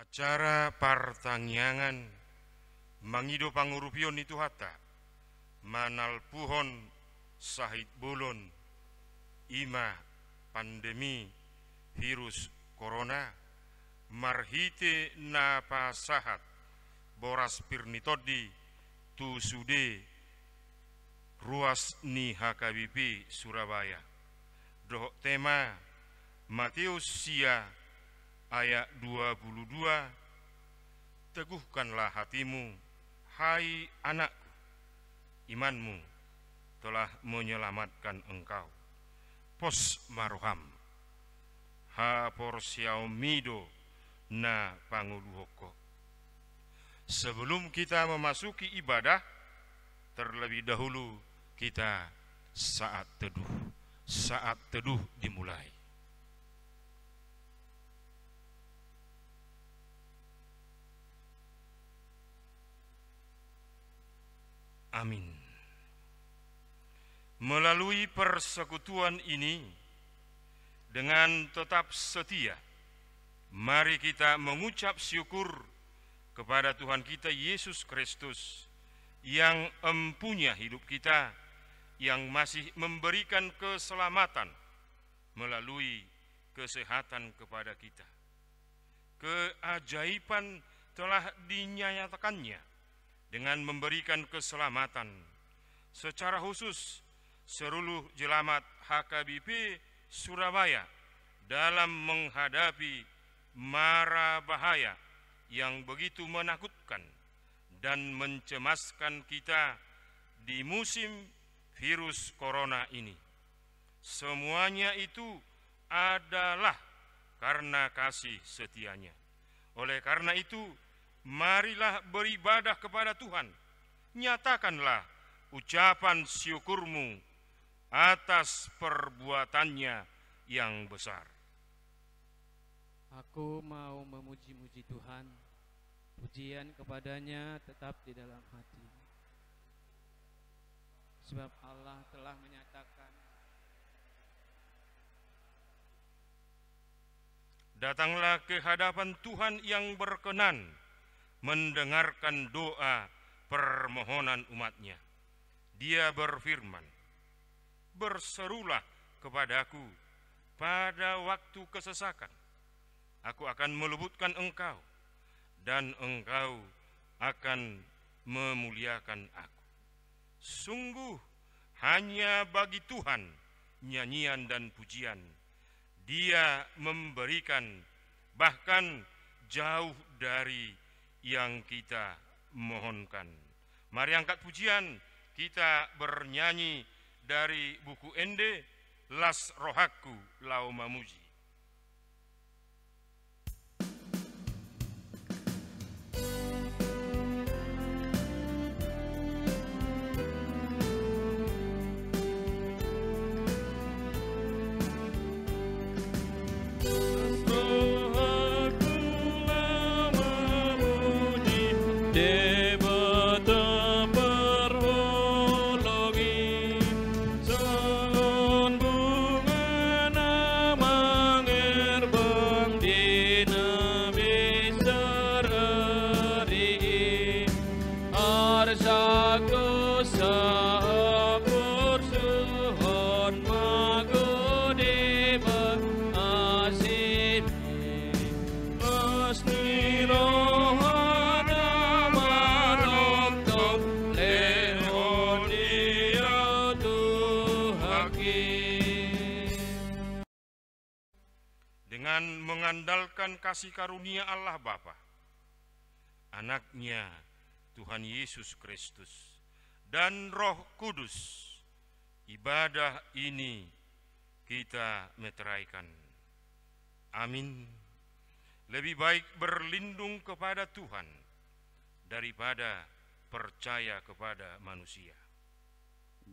Acara partangyangan mangido pangurupion itu hata manal puhon sahit bulon ima pandemi virus corona marhite na pasahat boras pirnitodi tu sude ruas ni HKBP Surabaya. Doh tema Matius sia ayat 22, teguhkanlah hatimu, hai anakku, imanmu telah menyelamatkan engkau. Pos maroham, ha porsiaumido na panguluhoko. Sebelum kita memasuki ibadah, terlebih dahulu kita saat teduh dimulai. Amin. Melalui persekutuan ini, dengan tetap setia, mari kita mengucap syukur kepada Tuhan kita Yesus Kristus yang empunya hidup kita, yang masih memberikan keselamatan melalui kesehatan kepada kita. Keajaiban telah dinyatakannya dengan memberikan keselamatan secara khusus seluruh jemaat HKBP Surabaya dalam menghadapi mara bahaya yang begitu menakutkan dan mencemaskan kita di musim virus corona ini. Semuanya itu adalah karena kasih setianya. Oleh karena itu, marilah beribadah kepada Tuhan. Nyatakanlah ucapan syukurmu atas perbuatannya yang besar. Aku mau memuji-muji Tuhan. Pujian kepadanya tetap di dalam hati. Sebab Allah telah menyatakan, datanglah ke hadapan Tuhan yang berkenan mendengarkan doa permohonan umatnya. Dia berfirman, berserulah kepadaku pada waktu kesesakan. Aku akan meluputkan engkau, dan engkau akan memuliakan aku. Sungguh hanya bagi Tuhan nyanyian dan pujian. Dia memberikan bahkan jauh dari yang kita mohonkan. Mari angkat pujian, kita bernyanyi dari buku Ende, Las Rohaku Lau Mamuji. Dengan mengandalkan kasih karunia Allah Bapa, Anaknya Tuhan Yesus Kristus, dan Roh Kudus, ibadah ini kita meteraikan. Amin. Lebih baik berlindung kepada Tuhan daripada percaya kepada manusia.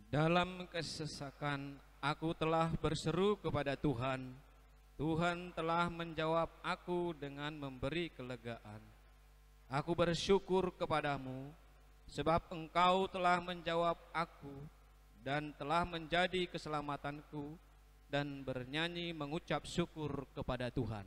dalam kesesakan aku telah berseru kepada Tuhan. Tuhan telah menjawab aku dengan memberi kelegaan. Aku bersyukur kepadamu, sebab engkau telah menjawab aku dan telah menjadi keselamatanku, dan bernyanyi mengucap syukur kepada Tuhan.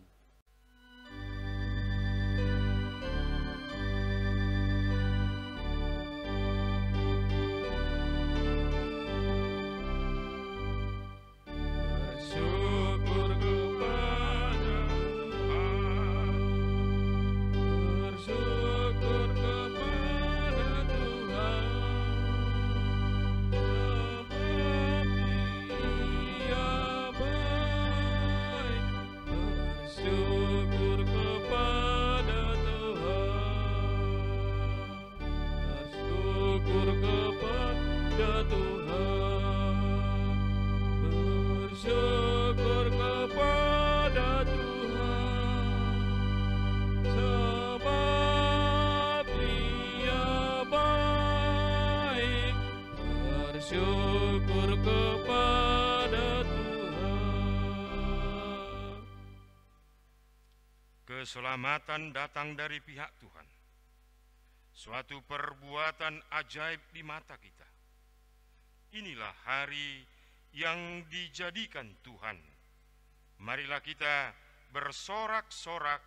Keselamatan datang dari pihak Tuhan, suatu perbuatan ajaib di mata kita. Inilah hari yang dijadikan Tuhan. Marilah kita bersorak-sorak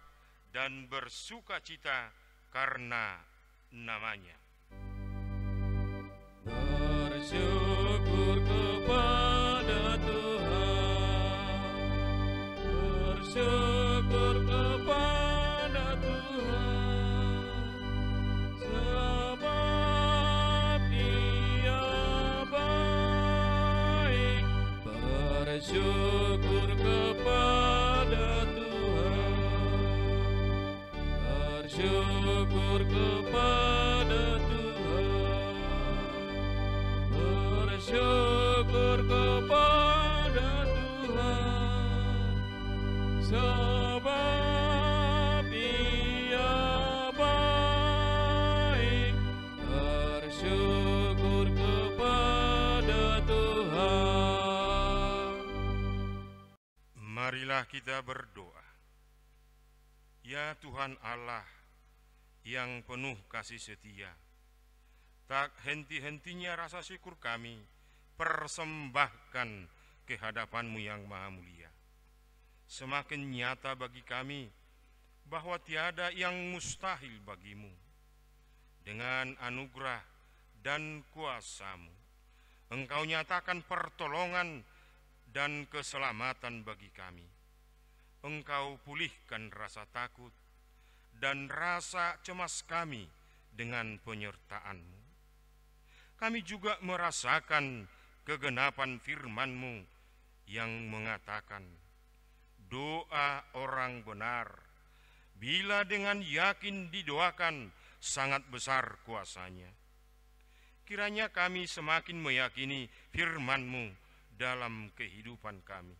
dan bersukacita karena namanya. Bersyukur kepada Tuhan, bersyukur kepada Tuhan, sebab Dia baik. Bersyukur kepada Tuhan, bersyukur kepada Tuhan, bersyukur kepada Tuhan, sebab Dia baik. Bersyukur kepada Tuhan. Marilah kita berdoa. Ya Tuhan Allah yang penuh kasih setia, tak henti-hentinya rasa syukur kami persembahkan ke hadapan-Mu yang maha mulia. Semakin nyata bagi kami bahwa tiada yang mustahil bagi-Mu. Dengan anugerah dan kuasa-Mu, Engkau nyatakan pertolongan dan keselamatan bagi kami. Engkau pulihkan rasa takut dan rasa cemas kami dengan penyertaan-Mu. Kami juga merasakan kegenapan firman-Mu yang mengatakan, doa orang benar, bila dengan yakin didoakan, sangat besar kuasanya. Kiranya kami semakin meyakini firman-Mu dalam kehidupan kami.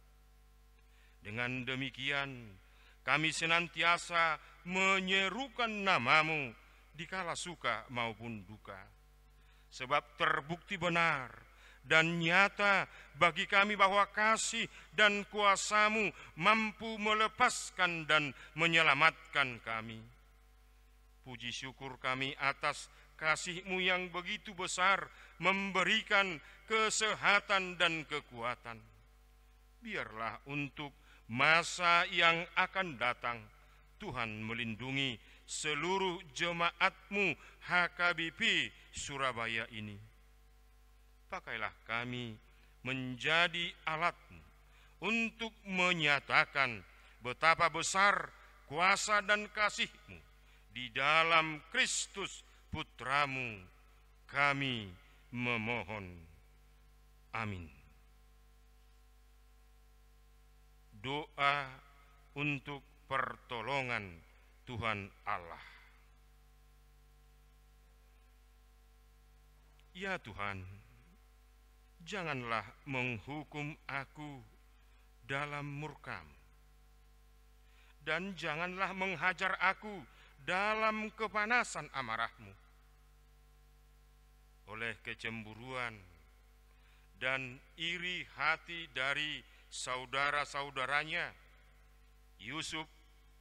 Dengan demikian, kami senantiasa menyerukan nama-Mu dikala suka maupun duka, sebab terbukti benar dan nyata bagi kami bahwa kasih dan kuasa-Mu mampu melepaskan dan menyelamatkan kami. Puji syukur kami atas kasih-Mu yang begitu besar, memberikan kesehatan dan kekuatan. Biarlah untuk masa yang akan datang, Tuhan melindungi seluruh jemaat-Mu HKBP Surabaya ini. Pakailah kami menjadi alat-Mu untuk menyatakan betapa besar kuasa dan kasih-Mu di dalam Kristus Putra-Mu. Kami memohon. Amin. Doa untuk pertolongan Tuhan Allah. Ya Tuhan, janganlah menghukum aku dalam murka-Mu, dan janganlah menghajar aku dalam kepanasan amarah-Mu. Oleh kecemburuan dan iri hati dari saudara-saudaranya, Yusuf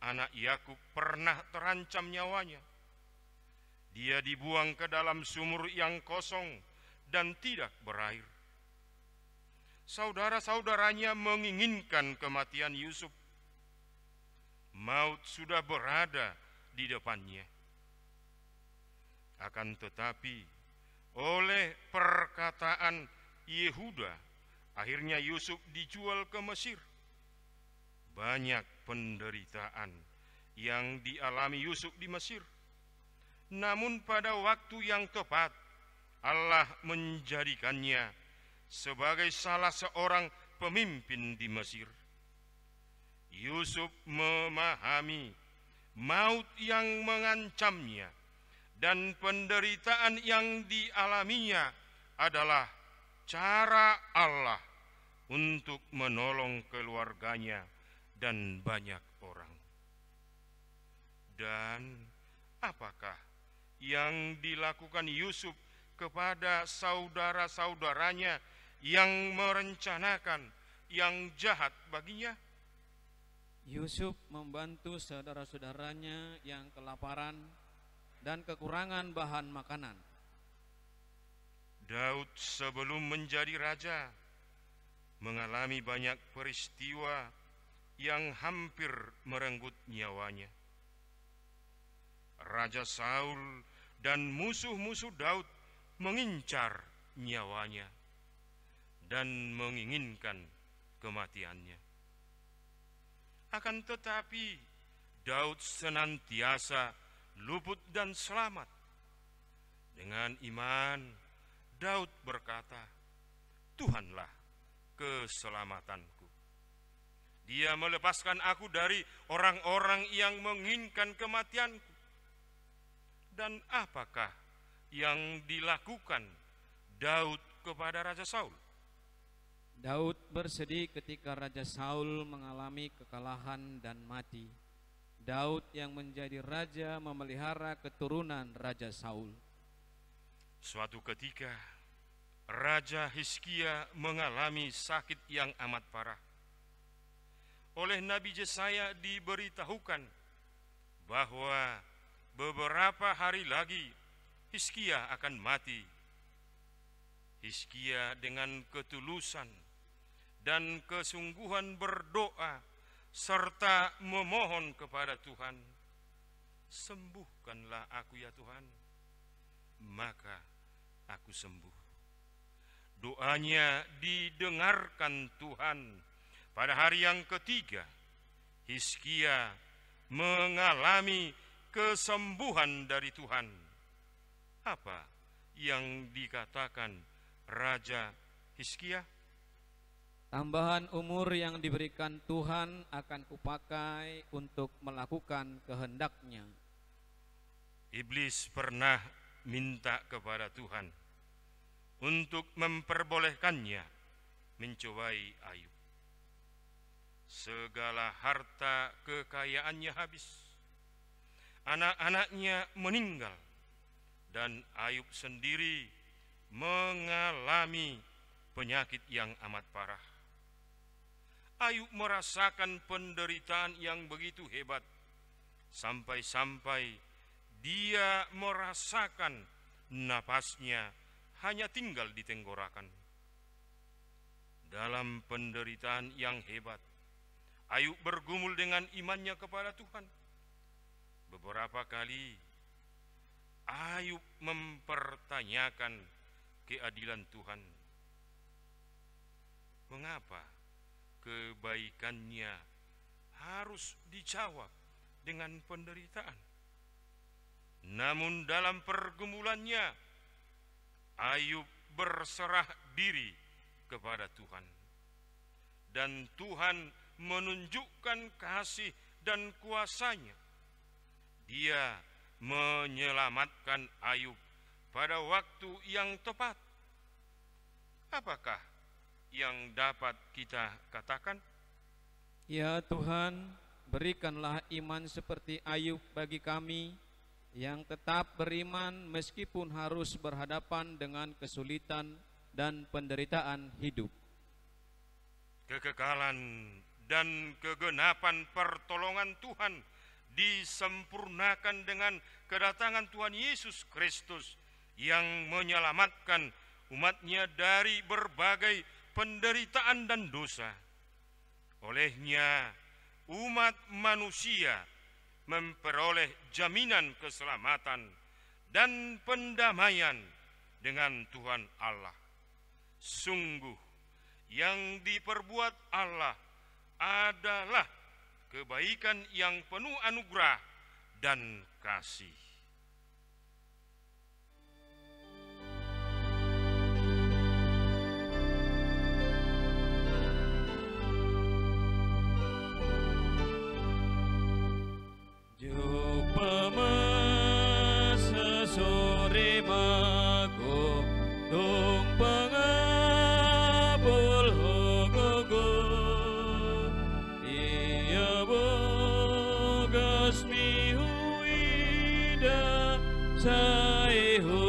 anak Yakub pernah terancam nyawanya. Dia dibuang ke dalam sumur yang kosong dan tidak berair. Saudara-saudaranya menginginkan kematian Yusuf. Maut sudah berada di depannya. Akan tetapi, oleh perkataan Yehuda, akhirnya Yusuf dijual ke Mesir. Banyak penderitaan yang dialami Yusuf di Mesir. Namun pada waktu yang tepat, Allah menjadikannya sebagai salah seorang pemimpin di Mesir. Yusuf memahami maut yang mengancamnya dan penderitaan yang dialaminya adalah cara Allah untuk menolong keluarganya dan banyak orang. Dan apakah yang dilakukan Yusuf kepada saudara-saudaranya yang merencanakan yang jahat baginya? Yusuf membantu saudara-saudaranya yang kelaparan dan kekurangan bahan makanan. Daud sebelum menjadi raja mengalami banyak peristiwa yang hampir merenggut nyawanya. Raja Saul dan musuh-musuh Daud mengincar nyawanya dan menginginkan kematiannya. Akan tetapi Daud senantiasa luput dan selamat. Dengan iman Daud berkata, "Tuhanlah keselamatanku. Dia melepaskan aku dari orang-orang yang menginginkan kematianku." Dan apakah yang dilakukan Daud kepada Raja Saul? Daud bersedih ketika Raja Saul mengalami kekalahan dan mati. Daud yang menjadi raja memelihara keturunan Raja Saul. Suatu ketika Raja Hizkia mengalami sakit yang amat parah. Oleh Nabi Yesaya diberitahukan bahwa beberapa hari lagi Hizkia akan mati. Hizkia dengan ketulusan dan kesungguhan berdoa serta memohon kepada Tuhan, "Sembuhkanlah aku ya Tuhan." Maka aku sembuh. Doanya didengarkan Tuhan. Pada hari yang ketiga, Hizkia mengalami kesembuhan dari Tuhan. Apa yang dikatakan Raja Hizkia? Tambahan umur yang diberikan Tuhan akan kupakai untuk melakukan kehendak-Nya. Iblis pernah minta kepada Tuhan untuk memperbolehkannya mencobai Ayub. Segala harta kekayaannya habis, anak-anaknya meninggal, dan Ayub sendiri mengalami penyakit yang amat parah. Ayub merasakan penderitaan yang begitu hebat, sampai-sampai dia merasakan napasnya hanya tinggal di tenggorokan. Dalam penderitaan yang hebat, Ayub bergumul dengan imannya kepada Tuhan. Beberapa kali Ayub mempertanyakan keadilan Tuhan. Mengapa kebaikannya harus dijawab dengan penderitaan? Namun dalam pergumulannya, Ayub berserah diri kepada Tuhan. Dan Tuhan menunjukkan kasih dan kuasa-Nya. Dia menyelamatkan Ayub pada waktu yang tepat. Apakah yang dapat kita katakan? Ya Tuhan, berikanlah iman seperti Ayub bagi kami, yang tetap beriman meskipun harus berhadapan dengan kesulitan dan penderitaan hidup. Kekekalan dan kegenapan pertolongan Tuhan disempurnakan dengan kedatangan Tuhan Yesus Kristus yang menyelamatkan umat-Nya dari berbagai penderitaan dan dosa. Olehnya umat manusia memperoleh jaminan keselamatan dan pendamaian dengan Tuhan Allah. Sungguh yang diperbuat Allah adalah kebaikan yang penuh anugerah dan kasih. Sai ho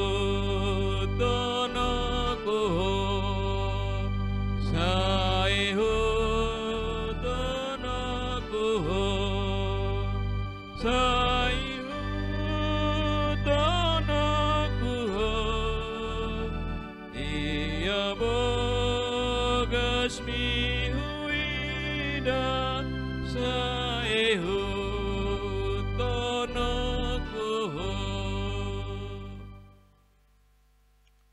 tono ko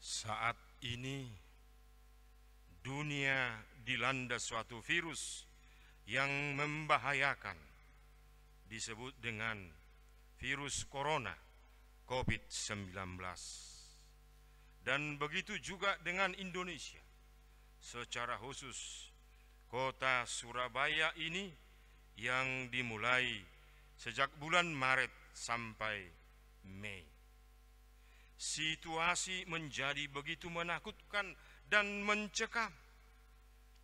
Saat ini dunia dilanda suatu virus yang membahayakan, disebut dengan virus corona COVID-19. Dan begitu juga dengan Indonesia. Secara khusus kota Surabaya ini yang dimulai sejak bulan Maret sampai Mei. Situasi menjadi begitu menakutkan dan mencekam,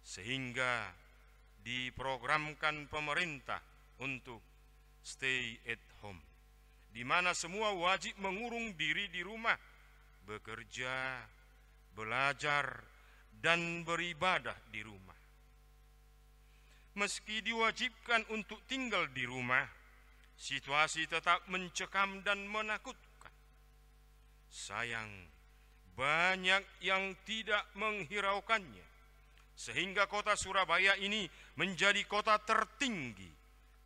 sehingga diprogramkan pemerintah untuk stay at home, di mana semua wajib mengurung diri di rumah, bekerja, belajar, dan beribadah di rumah. Meski diwajibkan untuk tinggal di rumah, situasi tetap mencekam dan menakutkan. Sayang, banyak yang tidak menghiraukannya, sehingga kota Surabaya ini menjadi kota tertinggi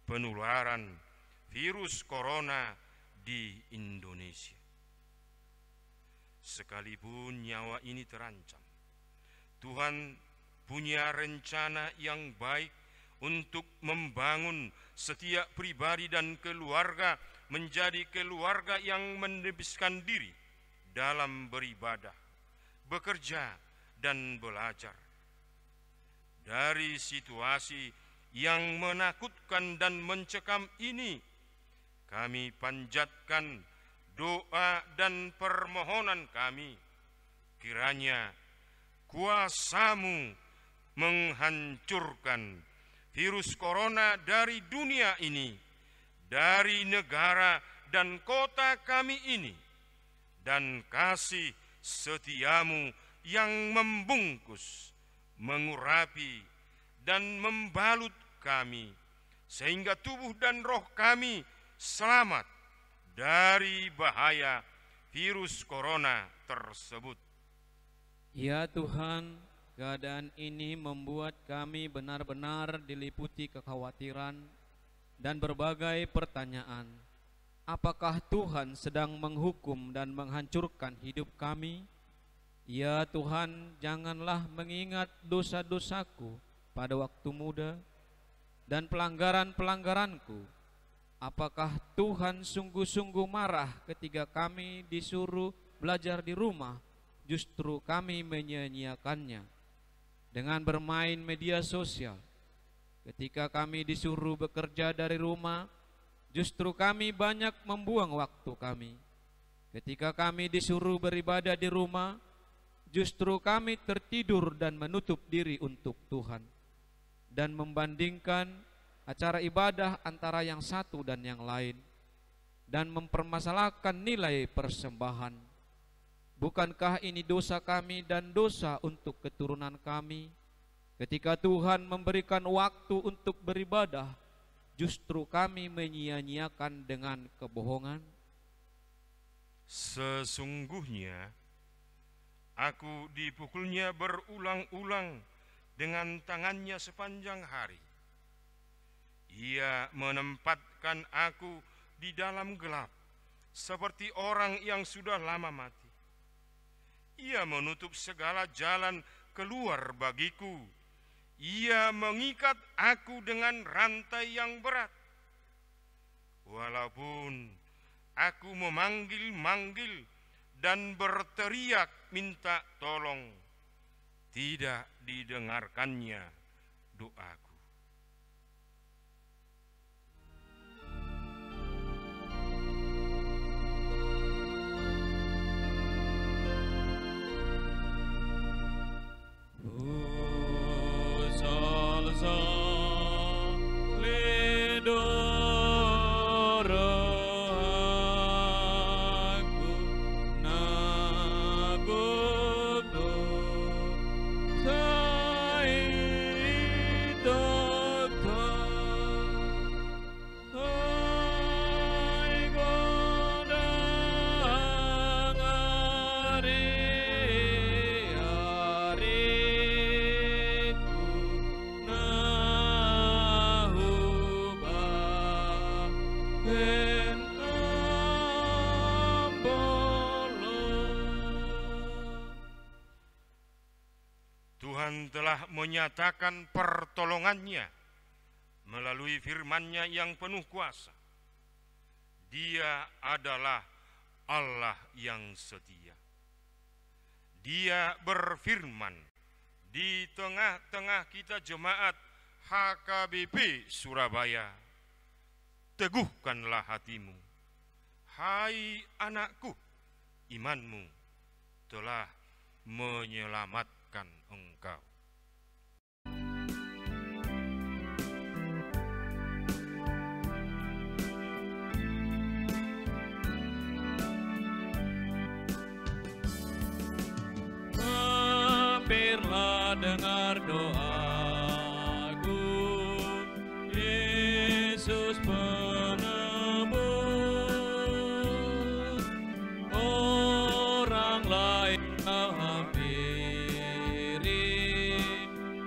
penularan virus corona di Indonesia. Sekalipun nyawa ini terancam, Tuhan punya rencana yang baik untuk membangun setiap pribadi dan keluarga menjadi keluarga yang mendebiskan diri dalam beribadah, bekerja, dan belajar. Dari situasi yang menakutkan dan mencekam ini, kami panjatkan doa dan permohonan kami, kiranya kuasa-Mu menghancurkan virus corona dari dunia ini, dari negara dan kota kami ini, dan kasih setia-Mu yang membungkus, mengurapi, dan membalut kami, sehingga tubuh dan roh kami selamat dari bahaya virus corona tersebut. Ya Tuhan, keadaan ini membuat kami benar-benar diliputi kekhawatiran dan berbagai pertanyaan. Apakah Tuhan sedang menghukum dan menghancurkan hidup kami? Ya Tuhan, janganlah mengingat dosa-dosaku pada waktu muda dan pelanggaran-pelanggaranku. Apakah Tuhan sungguh-sungguh marah ketika kami disuruh belajar di rumah, justru kami menyia-nyiakannya dengan bermain media sosial? Ketika kami disuruh bekerja dari rumah, justru kami banyak membuang waktu kami. Ketika kami disuruh beribadah di rumah, justru kami tertidur dan menutup diri untuk Tuhan, dan membandingkan acara ibadah antara yang satu dan yang lain, dan mempermasalahkan nilai persembahan. Bukankah ini dosa kami dan dosa untuk keturunan kami? Ketika Tuhan memberikan waktu untuk beribadah, justru kami menyia-nyiakan dengan kebohongan. Sesungguhnya aku dipukulnya berulang-ulang dengan tangannya sepanjang hari. Ia menempatkan aku di dalam gelap, seperti orang yang sudah lama mati. Ia menutup segala jalan keluar bagiku. Ia mengikat aku dengan rantai yang berat. Walaupun aku memanggil-manggil dan berteriak minta tolong, tidak didengarkannya doaku. Sa Tuhan telah menyatakan pertolongannya melalui firman-Nya yang penuh kuasa. Dia adalah Allah yang setia. Dia berfirman di tengah-tengah kita jemaat HKBP Surabaya. Teguhkanlah hatimu, hai anakku, imanmu telah menyelamatkan engkau. Hampirlah dengar doaku, Yesus penebus. Orang lain kau hampiri,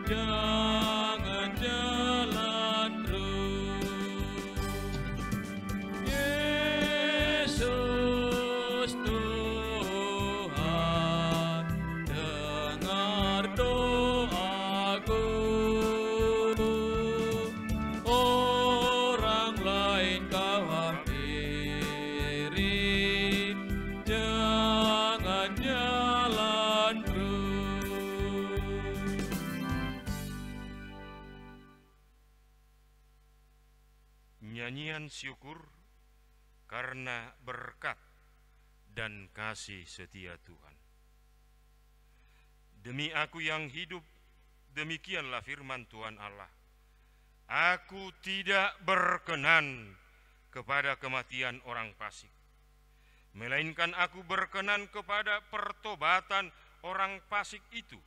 jangan jalan terus. Yesus Tuhan, dengar doaku. Orang lain kau hampiri, jangan jalan terus. Nyanyian syukur karena berkat dan kasih setia Tuhan. Demi aku yang hidup, demikianlah firman Tuhan Allah. Aku tidak berkenan kepada kematian orang fasik, melainkan aku berkenan kepada pertobatan orang fasik itu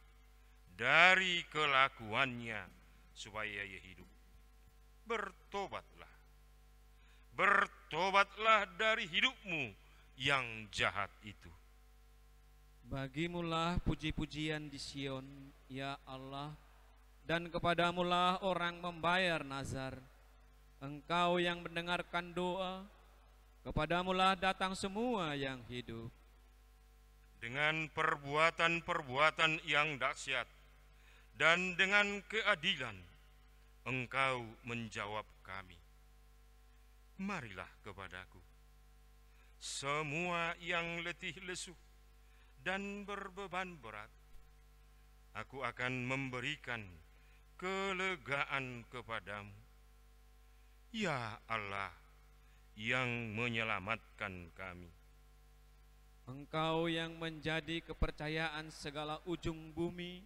dari kelakuannya supaya ia hidup. Bertobatlah, bertobatlah dari hidupmu yang jahat itu. Bagimulah puji-pujian di Sion, ya Allah, dan kepadamulah orang membayar nazar. Engkau yang mendengarkan doa, kepadamulah datang semua yang hidup. Dengan perbuatan-perbuatan yang dahsyat dan dengan keadilan, Engkau menjawab kami. Marilah kepadaku, semua yang letih lesu dan berbeban berat, aku akan memberikan kelegaan kepadamu. Ya Allah yang menyelamatkan kami. Engkau yang menjadi kepercayaan segala ujung bumi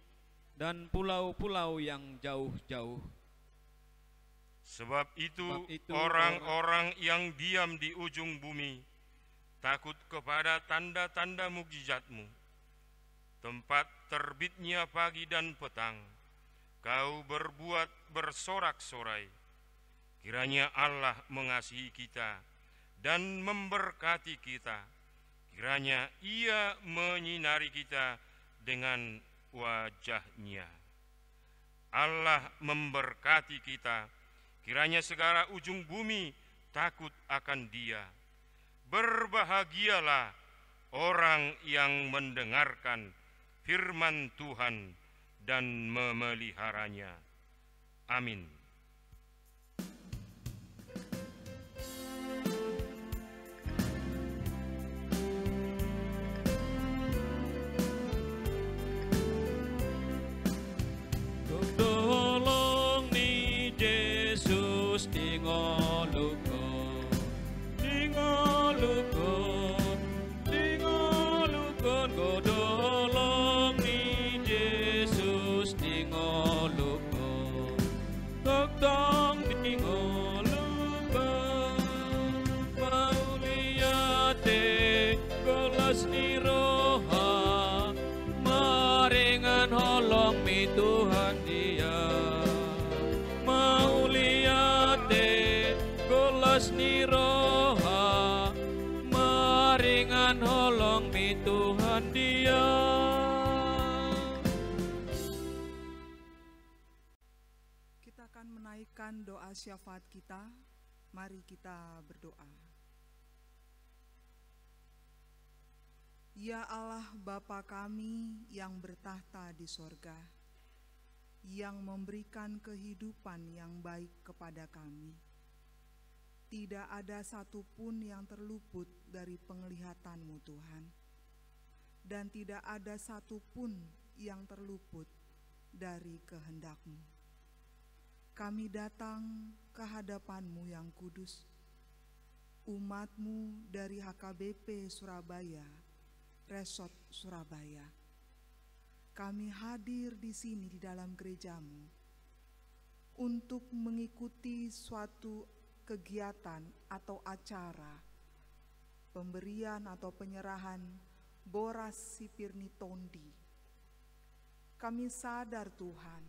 dan pulau-pulau yang jauh-jauh. Sebab itu orang-orang orang yang diam di ujung bumi takut kepada tanda-tanda mukjizat-Mu. Tempat terbitnya pagi dan petang, Kau berbuat bersorak-sorai. Kiranya Allah mengasihi kita dan memberkati kita. Kiranya Ia menyinari kita dengan wajah-Nya. Allah memberkati kita. Kiranya segala ujung bumi takut akan Dia. Berbahagialah orang yang mendengarkan firman Tuhan dan memeliharanya. Amin. Tolong ni Yesus dingoluko, dingoluko, dingoluko. Tolong ni Yesus dingoluko, tong dingoluko. Mauliate golas ni roha, maringan holong mi Tuhan Dia. Mauliate golas ni roha, maringan holong mi Tuhan Dia. Kita akan menaikkan doa syafaat kita. Mari kita berdoa. Ya Allah Bapa kami yang bertahta di sorga, yang memberikan kehidupan yang baik kepada kami. Tidak ada satupun yang terluput dari penglihatan-Mu Tuhan, dan tidak ada satupun yang terluput dari kehendak-Mu. Kami datang ke hadapan-Mu yang kudus, umat-Mu dari HKBP Surabaya, Resort Surabaya. Kami hadir di sini di dalam gereja-Mu untuk mengikuti suatu kegiatan atau acara pemberian atau penyerahan Boras Sipirni Tondi. Kami sadar Tuhan,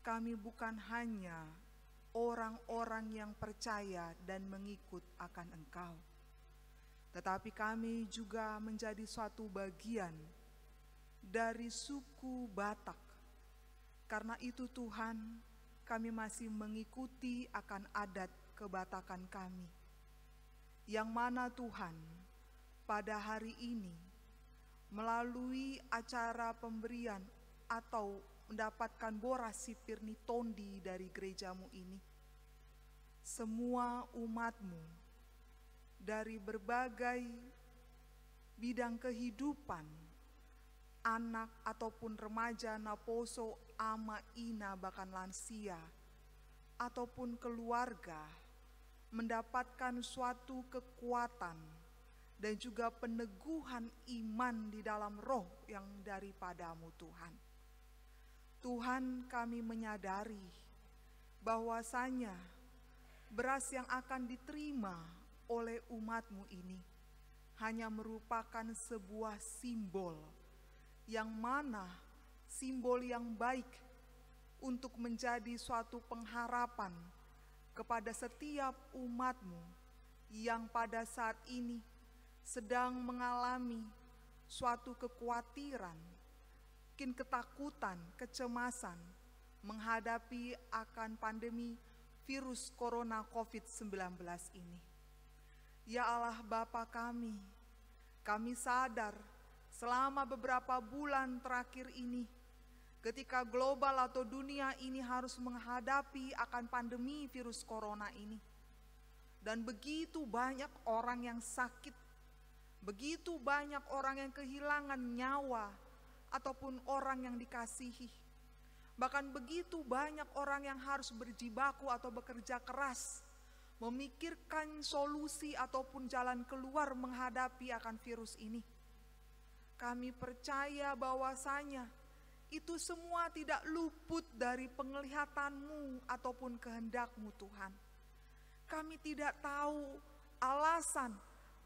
kami bukan hanya orang-orang yang percaya dan mengikut akan Engkau, tetapi kami juga menjadi suatu bagian dari suku Batak. Karena itu Tuhan, kami masih mengikuti akan adat kebatakan kami, yang mana Tuhan pada hari ini melalui acara pemberian atau mendapatkan Boras Sipirni Tondi dari gereja-Mu ini, semua umat-Mu dari berbagai bidang kehidupan, anak ataupun remaja, naposo, ama, ina, bahkan lansia, ataupun keluarga, mendapatkan suatu kekuatan dan juga peneguhan iman di dalam roh yang daripada-Mu Tuhan. Tuhan, kami menyadari bahwasanya beras yang akan diterima oleh umat-Mu ini hanya merupakan sebuah simbol, yang mana simbol yang baik untuk menjadi suatu pengharapan kepada setiap umat-Mu yang pada saat ini sedang mengalami suatu kekhawatiran, mungkin ketakutan, kecemasan menghadapi akan pandemi virus corona COVID-19 ini. Ya Allah Bapa kami sadar selama beberapa bulan terakhir ini, ketika global atau dunia ini harus menghadapi akan pandemi virus corona ini, dan begitu banyak orang yang sakit, begitu banyak orang yang kehilangan nyawa ataupun orang yang dikasihi, bahkan begitu banyak orang yang harus berjibaku atau bekerja keras memikirkan solusi ataupun jalan keluar menghadapi akan virus ini. Kami percaya bahwasanya itu semua tidak luput dari penglihatan-Mu ataupun kehendak-Mu Tuhan. Kami tidak tahu alasan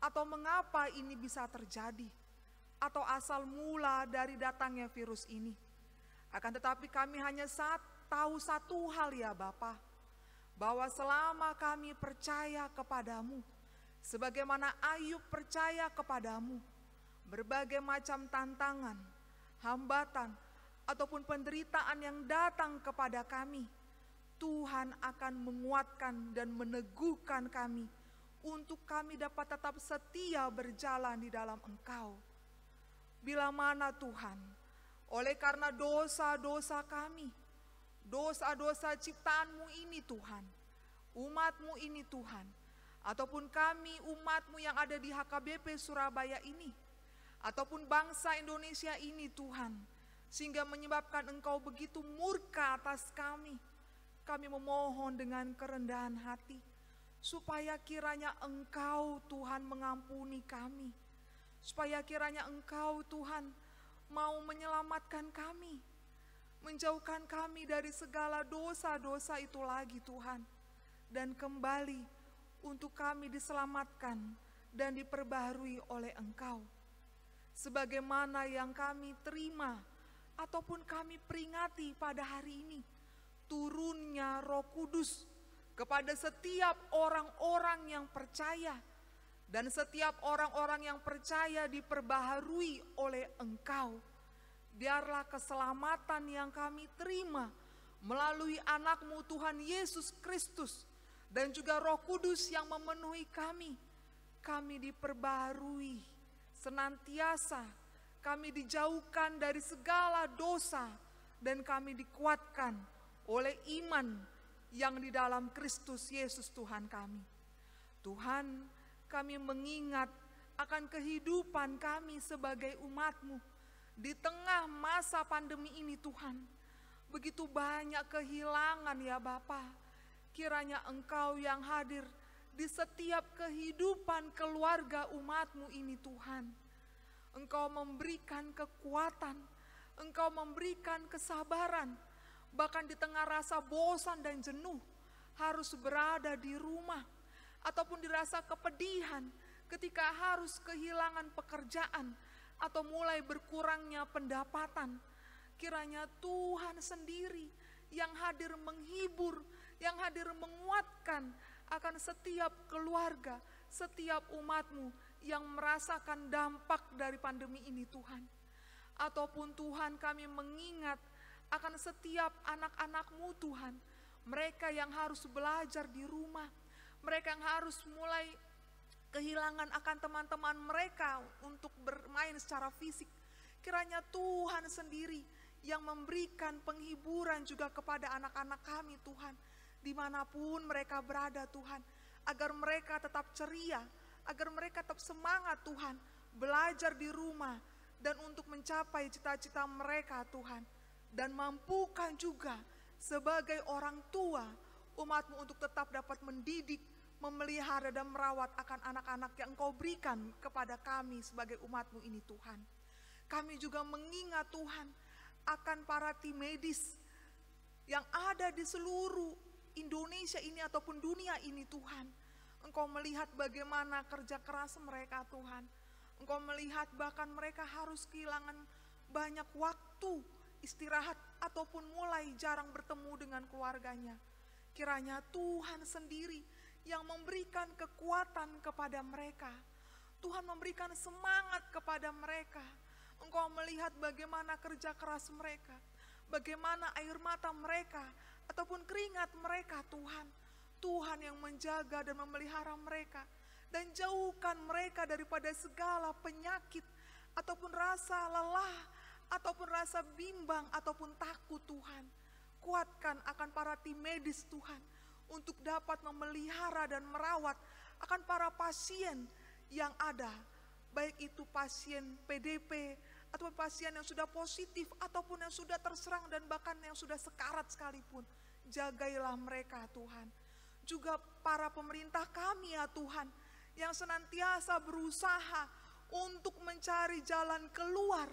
atau mengapa ini bisa terjadi, atau asal mula dari datangnya virus ini. Akan tetapi kami hanya tahu satu hal ya Bapa, bahwa selama kami percaya kepada-Mu, sebagaimana Ayub percaya kepada-Mu, berbagai macam tantangan, hambatan, ataupun penderitaan yang datang kepada kami, Tuhan akan menguatkan dan meneguhkan kami untuk kami dapat tetap setia berjalan di dalam Engkau. Bila mana Tuhan, oleh karena dosa-dosa kami, dosa-dosa ciptaan-Mu ini Tuhan, umat-Mu ini Tuhan, ataupun kami umat-Mu yang ada di HKBP Surabaya ini, ataupun bangsa Indonesia ini Tuhan, sehingga menyebabkan Engkau begitu murka atas kami. Kami memohon dengan kerendahan hati, supaya kiranya Engkau Tuhan mengampuni kami, supaya kiranya Engkau Tuhan mau menyelamatkan kami, menjauhkan kami dari segala dosa-dosa itu lagi Tuhan, dan kembali untuk kami diselamatkan dan diperbaharui oleh Engkau. Sebagaimana yang kami terima ataupun kami peringati pada hari ini, turunnya Roh Kudus kepada setiap orang-orang yang percaya, dan setiap orang-orang yang percaya diperbaharui oleh Engkau. Biarlah keselamatan yang kami terima melalui anak-Mu Tuhan Yesus Kristus dan juga Roh Kudus yang memenuhi kami. Kami diperbarui senantiasa, kami dijauhkan dari segala dosa, dan kami dikuatkan oleh iman yang di dalam Kristus Yesus Tuhan kami. Tuhan, kami mengingat akan kehidupan kami sebagai umat-Mu di tengah masa pandemi ini Tuhan. Begitu banyak kehilangan ya Bapa. Kiranya Engkau yang hadir di setiap kehidupan keluarga umat-Mu ini Tuhan. Engkau memberikan kekuatan, Engkau memberikan kesabaran, bahkan di tengah rasa bosan dan jenuh harus berada di rumah, ataupun dirasa kepedihan ketika harus kehilangan pekerjaan atau mulai berkurangnya pendapatan. Kiranya Tuhan sendiri yang hadir menghibur, yang hadir menguatkan akan setiap keluarga, setiap umat-Mu yang merasakan dampak dari pandemi ini Tuhan. Ataupun Tuhan, kami mengingat akan setiap anak-anak-Mu Tuhan, mereka yang harus belajar di rumah, mereka yang harus mulai kehilangan akan teman-teman mereka untuk bermain secara fisik. Kiranya Tuhan sendiri yang memberikan penghiburan juga kepada anak-anak kami Tuhan, dimanapun mereka berada Tuhan, agar mereka tetap ceria, agar mereka tetap semangat Tuhan, belajar di rumah, dan untuk mencapai cita-cita mereka Tuhan. Dan mampukan juga sebagai orang tua umat-Mu untuk tetap dapat mendidik, memelihara dan merawat akan anak-anak yang Engkau berikan kepada kami sebagai umat-Mu ini Tuhan. Kami juga mengingat Tuhan akan para tim medis yang ada di seluruh Indonesia ini ataupun dunia ini Tuhan. Engkau melihat bagaimana kerja keras mereka Tuhan. Engkau melihat bahkan mereka harus kehilangan banyak waktu istirahat ataupun mulai jarang bertemu dengan keluarganya. Kiranya Tuhan sendiri yang memberikan kekuatan kepada mereka. Tuhan memberikan semangat kepada mereka. Engkau melihat bagaimana kerja keras mereka, bagaimana air mata mereka ataupun keringat mereka Tuhan. Tuhan yang menjaga dan memelihara mereka, dan jauhkan mereka daripada segala penyakit ataupun rasa lelah ataupun rasa bimbang ataupun takut Tuhan. Kuatkan akan para tim medis Tuhan untuk dapat memelihara dan merawat akan para pasien yang ada, baik itu pasien PDP ataupun pasien yang sudah positif ataupun yang sudah terserang dan bahkan yang sudah sekarat sekalipun. Jagailah mereka Tuhan. Juga para pemerintah kami ya Tuhan, yang senantiasa berusaha untuk mencari jalan keluar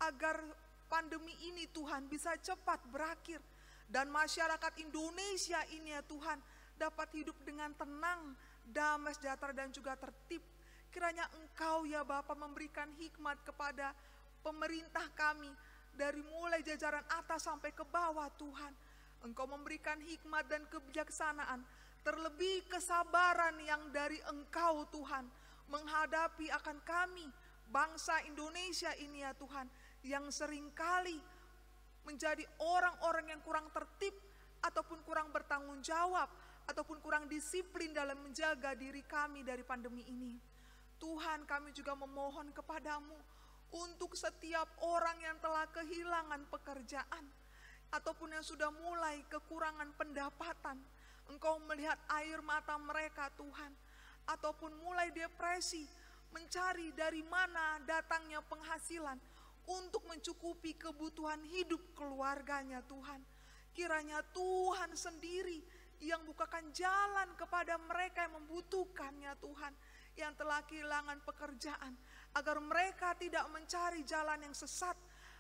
agar pandemi ini Tuhan bisa cepat berakhir, dan masyarakat Indonesia ini ya Tuhan dapat hidup dengan tenang, damai, sejahtera dan juga tertib. Kiranya Engkau ya Bapa memberikan hikmat kepada pemerintah kami dari mulai jajaran atas sampai ke bawah Tuhan. Engkau memberikan hikmat dan kebijaksanaan, terlebih kesabaran yang dari Engkau Tuhan menghadapi akan kami bangsa Indonesia ini ya Tuhan, yang seringkali menjadi orang-orang yang kurang tertib ataupun kurang bertanggung jawab ataupun kurang disiplin dalam menjaga diri kami dari pandemi ini. Tuhan, kami juga memohon kepadamu untuk setiap orang yang telah kehilangan pekerjaan ataupun yang sudah mulai kekurangan pendapatan. Engkau melihat air mata mereka Tuhan, ataupun mulai depresi, mencari dari mana datangnya penghasilan untuk mencukupi kebutuhan hidup keluarganya Tuhan. Kiranya Tuhan sendiri yang bukakan jalan kepada mereka yang membutuhkannya Tuhan, yang telah kehilangan pekerjaan, agar mereka tidak mencari jalan yang sesat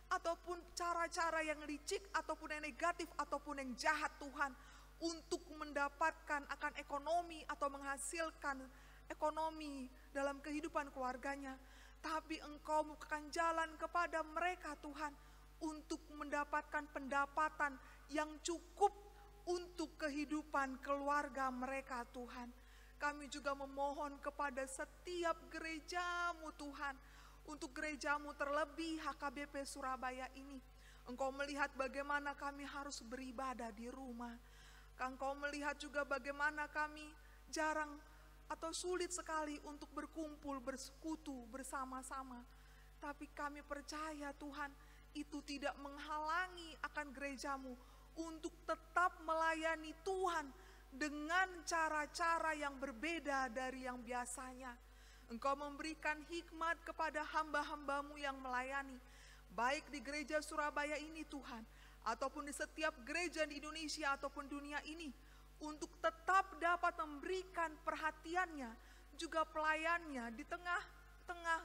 ataupun cara-cara yang licik ataupun yang negatif ataupun yang jahat Tuhan, untuk mendapatkan akan ekonomi atau menghasilkan ekonomi dalam kehidupan keluarganya. Tapi Engkau bukakan jalan kepada mereka Tuhan untuk mendapatkan pendapatan yang cukup untuk kehidupan keluarga mereka Tuhan. Kami juga memohon kepada setiap gereja-Mu Tuhan, untuk gereja-Mu terlebih HKBP Surabaya ini. Engkau melihat bagaimana kami harus beribadah di rumah. Engkau melihat juga bagaimana kami jarang atau sulit sekali untuk berkumpul, bersekutu bersama-sama. Tapi kami percaya Tuhan, itu tidak menghalangi akan gerejamu untuk tetap melayani Tuhan dengan cara-cara yang berbeda dari yang biasanya. Engkau memberikan hikmat kepada hamba-hambamu yang melayani, baik di gereja Surabaya ini Tuhan, ataupun di setiap gereja di Indonesia ataupun dunia ini, untuk tetap dapat memberikan perhatiannya, juga pelayannya di tengah-tengah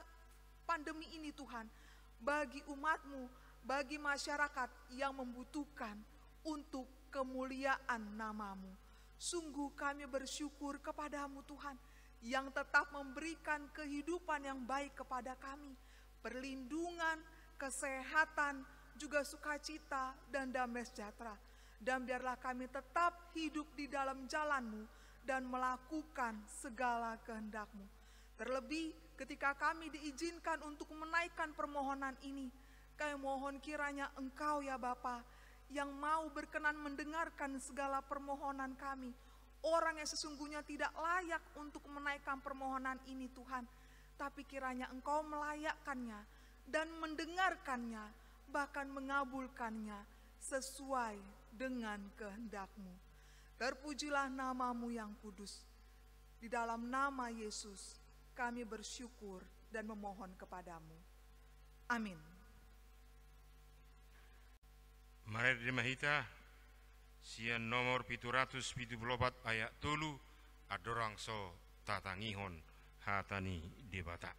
pandemi ini Tuhan, bagi umatmu, bagi masyarakat yang membutuhkan untuk kemuliaan namamu. Sungguh kami bersyukur kepadamu Tuhan, yang tetap memberikan kehidupan yang baik kepada kami, perlindungan, kesehatan, juga sukacita dan damai sejahtera. Dan biarlah kami tetap hidup di dalam jalan-Mu dan melakukan segala kehendak-Mu. Terlebih ketika kami diizinkan untuk menaikkan permohonan ini, kami mohon kiranya Engkau ya Bapa, yang mau berkenan mendengarkan segala permohonan kami, orang yang sesungguhnya tidak layak untuk menaikkan permohonan ini Tuhan, tapi kiranya Engkau melayakkannya dan mendengarkannya, bahkan mengabulkannya sesuai dengan kehendak-Mu. Terpujilah nama-Mu yang kudus. Di dalam nama Yesus kami bersyukur dan memohon kepadamu. Amin. Mari dimahita sian nomor 774 ayat 3 adorang so tatangihon hatani debata.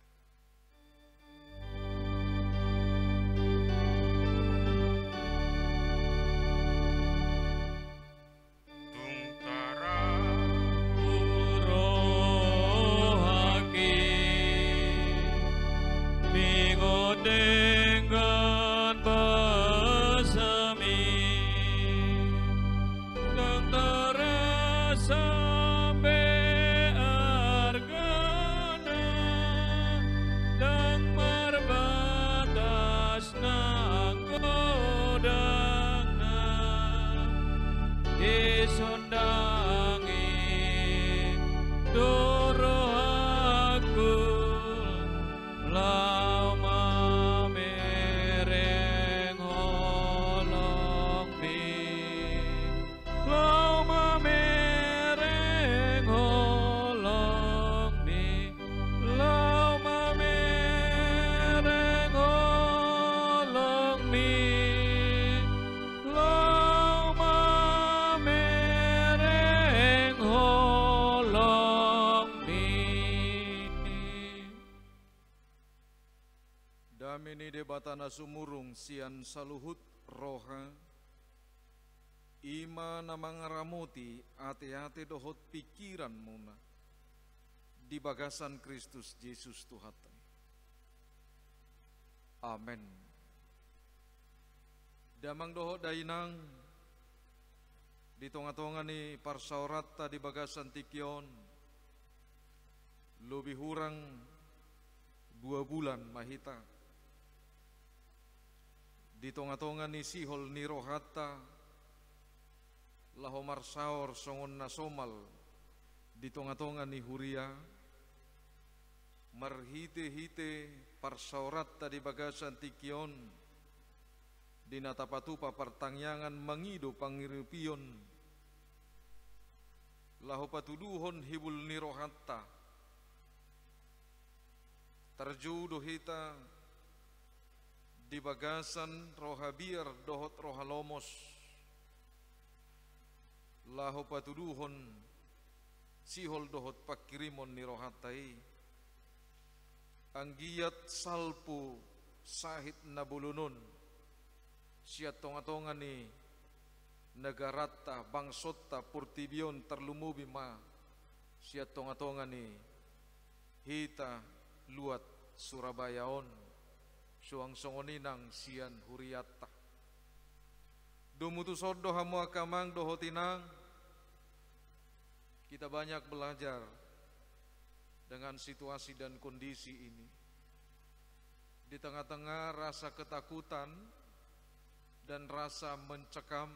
Batana sumurung sian saluhut roha ima namangaramuti ate-ate dohot pikiran muna di bagasan Kristus Yesus Tuhan. Amen. Damang dohot dainang di tonga-tonga ni parsaurata di bagasan tikion lebih hurang 2 bulan mahita. Di tonga-tonga ni sihol ni rohata lahomar saor songon na somal di tonga-tonga ni huria marhite-hite parsaurata di bagasan tikion di natapatupa partangyangan mangido pangiripion laho patuduhon hibul ni rohata terjudo hita di bagasan rohabir dohot rohalomos laho patuduhon sihol dohot pakirimon ni rohatai anggiyat salpu sahit nabulunun siat tonga-tonga ni nagarata bangsotta purtibion terlumubi ma siat tonga-tonga ni hita luat Surabayaon suang songoninang sian huriata dumutu sodo hamu akamang dohotinang. Kita banyak belajar dengan situasi dan kondisi ini. Di tengah-tengah rasa ketakutan dan rasa mencekam,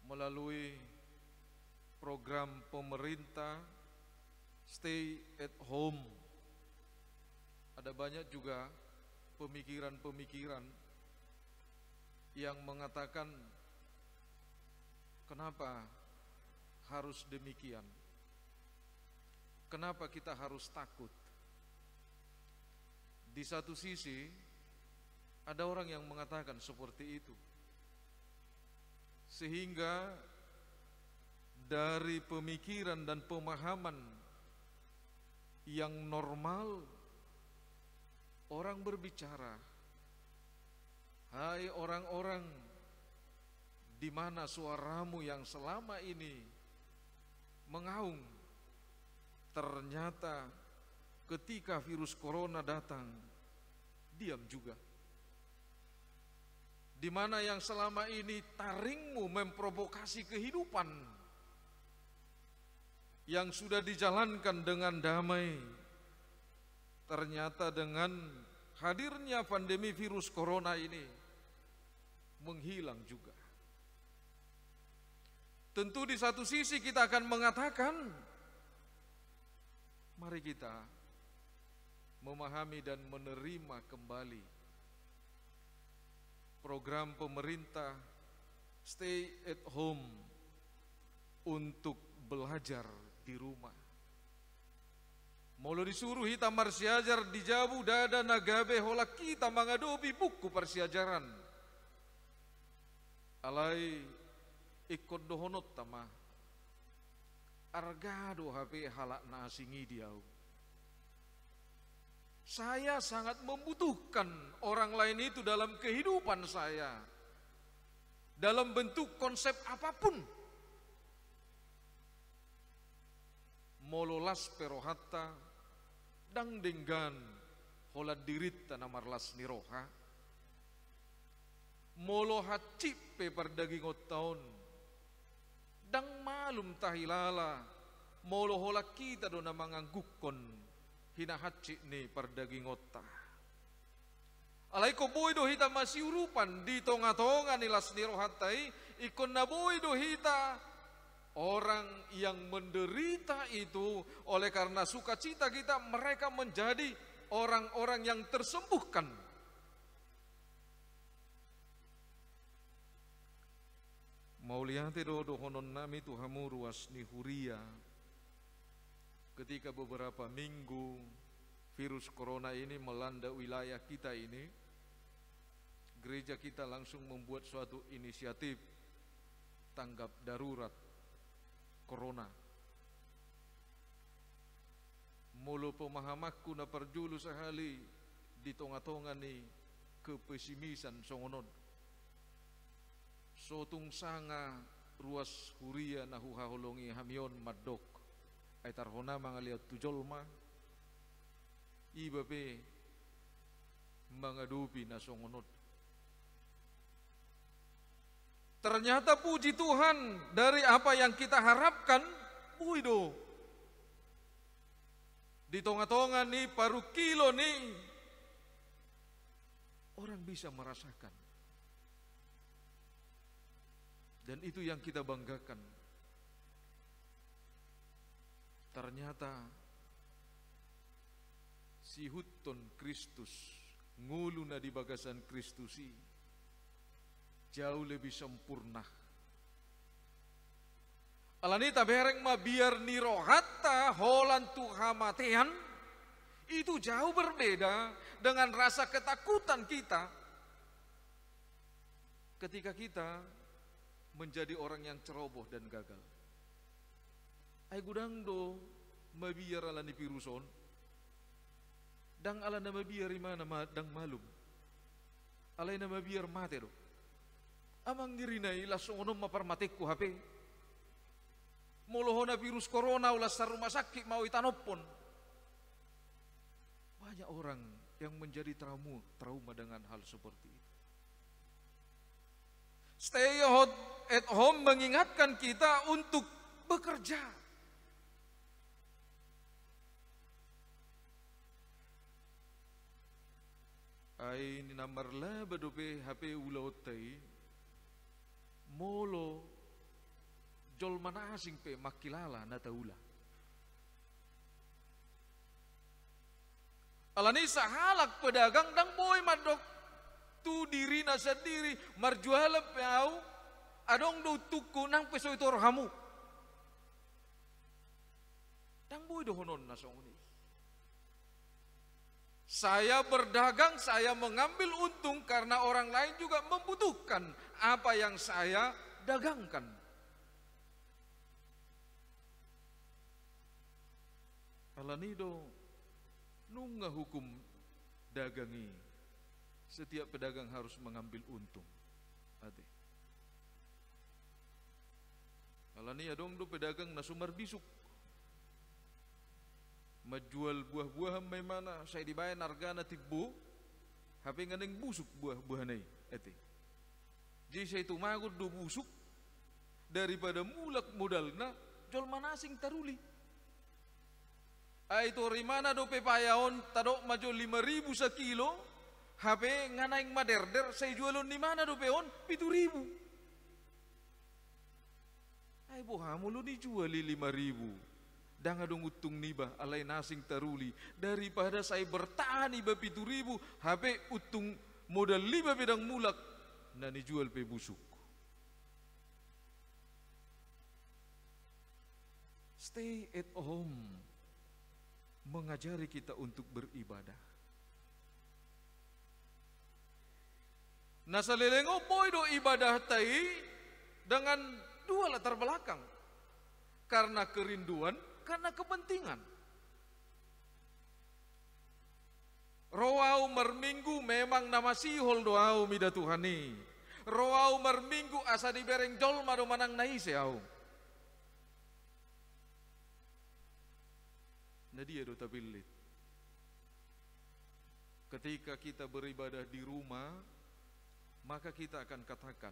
melalui program pemerintah Stay at Home. Ada banyak juga pemikiran-pemikiran yang mengatakan kenapa harus demikian? Kenapa kita harus takut? Di satu sisi ada orang yang mengatakan seperti itu, sehingga dari pemikiran dan pemahaman yang normal orang berbicara, hai orang-orang, di mana suaramu yang selama ini mengaung, ternyata ketika virus corona datang, diam juga. Di mana yang selama ini taringmu memprovokasi kehidupan yang sudah dijalankan dengan damai, ternyata dengan hadirnya pandemi virus corona ini menghilang juga. Tentu di satu sisi kita akan mengatakan, mari kita memahami dan menerima kembali program pemerintah Stay at Home untuk belajar di rumah. Molo disuruh hita marsiajar di jabu dada nagabe hola kita mengadopi buku persiajaran. Alai ikut dohonot tama argado HP halak nasingi diau. Saya sangat membutuhkan orang lain itu dalam kehidupan saya, dalam bentuk konsep apapun. Mololas perohata dang denggan hola dirit tanamarlas niroha. Molo hacipe pardaging otaon dang malum tahilala molo hola kita do namanganggukon hinahaci ni pardaging otta. Alai ko boy do hita masiurupan di tonga-tonga nilas nirohatai ikon na boy do hita orang yang menderita itu oleh karena sukacita kita mereka menjadi orang-orang yang tersembuhkan. Mauliate do honon nami tuhamu ruas ni huria. Ketika beberapa minggu virus corona ini melanda wilayah kita ini, gereja kita langsung membuat suatu inisiatif tanggap darurat corona. Mulu pemahamakku na perjulu sehali di tonga-tonga ni kepesimisan songonon. Sotung sanga ruas huria na huhaholongi hamion madok. Ay tarhona mga liat tujolma iba pe mga dupi na songonot. Ternyata puji Tuhan dari apa yang kita harapkan buido di tonga-tonga nih paru kilo nih orang bisa merasakan, dan itu yang kita banggakan. Ternyata si huton Kristus ngulu na di bagasan Kristusi jauh lebih sempurna. Alanita bereng ma biar nirohata holan tuhamatean itu jauh berbeda dengan rasa ketakutan kita ketika kita menjadi orang yang ceroboh dan gagal. Ay gudang do mabiar ala ni piruson dang ala na mabiar imana dang malum alay na mabiar mate do amang nirinay lasongonom maparmatek ko hape molohona virus corona ulas sa rumah sakit mau itanopon. Banyak orang yang menjadi trauma dengan hal seperti itu. Stay at home mengingatkan kita untuk bekerja. Ay namarla badope HP ulautai molo jol mana asing pe makilala na taula. Alani sahalak pedagang dang boy madok tu diri na sendiri marjuala pe au adong do tuku nang peso itu orhamu. Dang boy dohonon na songoni. Saya berdagang, saya mengambil untung karena orang lain juga membutuhkan apa yang saya dagangkan. Alanido nunggah hukum dagangi. Setiap pedagang harus mengambil untung. Ade. Alani adong do pedagang na sumar bisuk. Majual buah-buahan may mana saya dibayar harga na tibu. Hape nganeng busuk buah-buahan ay. Ate. Jadi saya tumagod do busuk daripada mulak modal na jol manasing taruli. Ay ito rimana do pepayaon tado majo 5.000 sa kilo. Hape nganaing maderder saya jualon di mana do peon 7.000. Ay bohamo lo dijuali 5.000. Dang adong utung niba alay nasing taruli daripada saya bertahan iba 7.000 hape utung modal 5 bedang mulak na nijual pe busuk. Stay at home mengajari kita untuk beribadah. Nasa lelengo boy do ibadah tai dengan dua latar belakang. Karena kerinduan, karena kepentingan. Roau merminggu memang nama sihol doau mida Tuhani. Roau merminggu asa dibereng jol mado manang naise au. Nadia do tabilit. Ketika kita beribadah di rumah, maka kita akan katakan,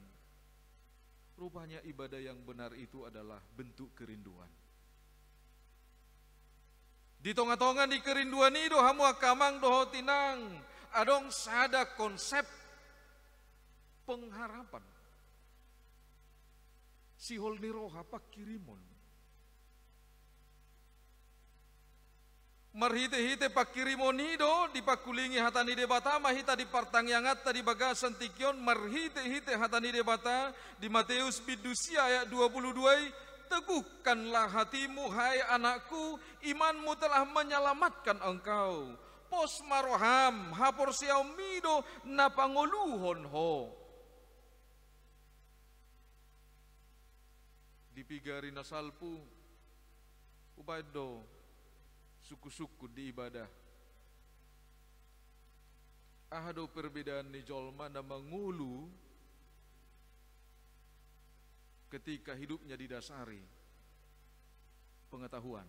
rupanya ibadah yang benar itu adalah bentuk kerinduan. Di tonga-tonga di kerinduan itu hamu akamang doho tinang adong sada konsep pengharapan. Sihol niroha pak kirimon. Marhite-hite pakirimonido di pakulingi hatani debata mahita di partangyangat tadi bagasan tikion marhite-hite hatani debata di Matius bidusia ayat 22 teguhkanlah hatimu hai anakku imanmu telah menyelamatkan engkau pos maroham hapor siaumido napangoluhon ho dipigari nasalpu ubado suku-suku di ibadah. Ahado perbedaan ni jolma na mangulu ketika hidupnya didasari pengetahuan.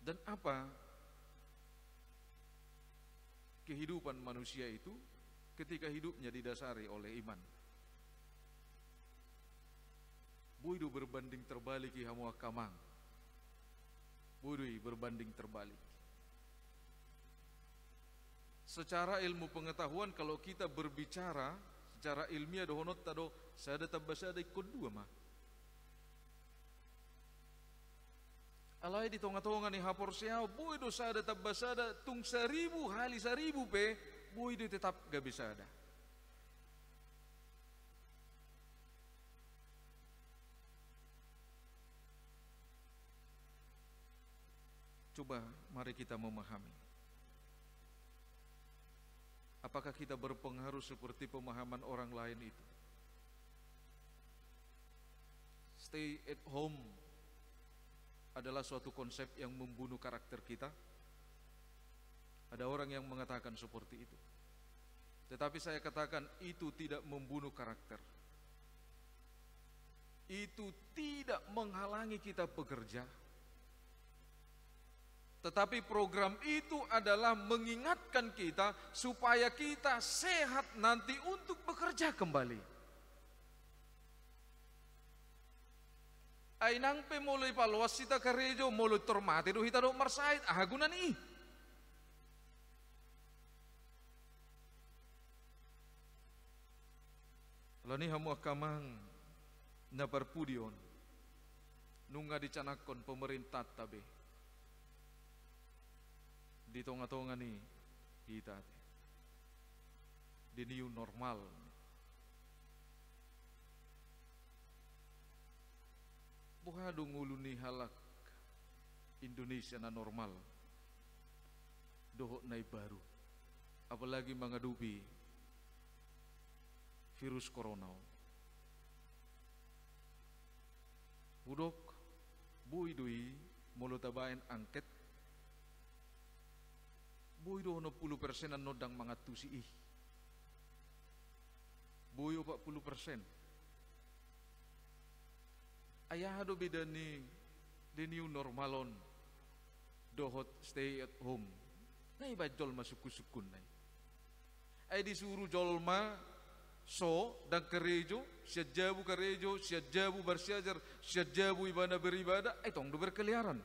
Dan apa kehidupan manusia itu ketika hidupnya didasari oleh iman. Buidu berbanding terbalik hamu akamang. Buidu berbanding terbalik. Secara ilmu pengetahuan kalau kita berbicara secara ilmiah dohonot tado sada tabasada ikon dua mah. Alai di tonga-tonga ni hapor siau buidu sada tabasada tung 1.000 hali 1.000 pe buidu tetap gak bisa ada. Coba mari kita memahami. Apakah kita berpengaruh seperti pemahaman orang lain itu? Stay at home adalah suatu konsep yang membunuh karakter kita. Ada orang yang mengatakan seperti itu. Tetapi saya katakan itu tidak membunuh karakter. Itu tidak menghalangi kita bekerja. Tetapi program itu adalah mengingatkan kita supaya kita sehat nanti untuk bekerja kembali. Ainang pe mulai paluas sita karejo mulai tormate do hita do marsait ahagunan ih. Lani hamu akamang na perpudion nunga dicanakon pemerintah tabe di tonga-tonga ni kita di new normal. Buhadong uluni halak Indonesia na normal dohok na baru, apalagi menghadapi virus corona. Budok bui dui mulu tabain angket bui do 60% nodang mangatusi ih bui 40%. Ayah do beda ni the new normalon dohot stay at home. Nai bajol masuk sukun nai. Ay disuruh jolma so dan kerejo, siajabu kerejo, siajabu bersiajar, siajabu ibadah beribadah, tong do berkeliaran.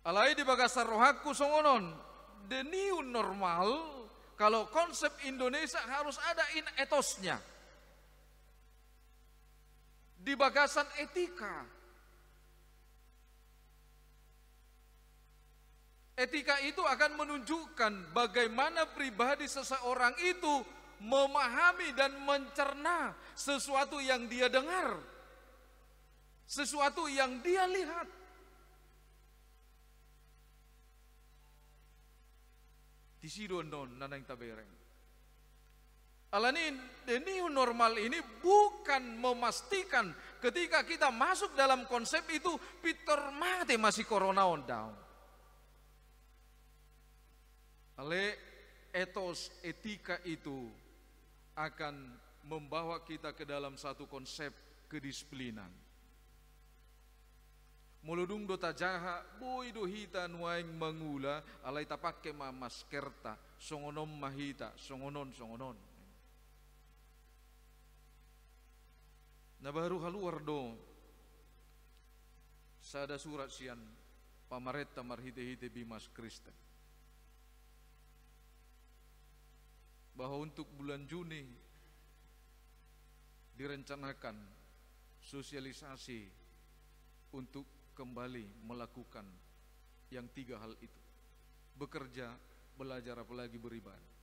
Alai di bagasar rohaku songonon, the new normal, kalau konsep Indonesia harus ada in etosnya. Di bagasan etika. Etika itu akan menunjukkan bagaimana pribadi seseorang itu memahami dan mencerna sesuatu yang dia dengar, sesuatu yang dia lihat. Di sidonon nanang tabereng. Alani the new normal ini bukan memastikan ketika kita masuk dalam konsep itu Peter mate masih corona on down. Ale etos etika itu akan membawa kita ke dalam satu konsep kedisiplinan. Muludung do tajaha boy do hita nuaing mangula alay tapake maskerta songonom mahita songonon. Na baru haluar do sada surat sian pamareta marhite-hite bimas Kristen bahwa untuk bulan Juni direncanakan sosialisasi untuk kembali melakukan yang 3 hal itu: bekerja, belajar, apalagi beribadah.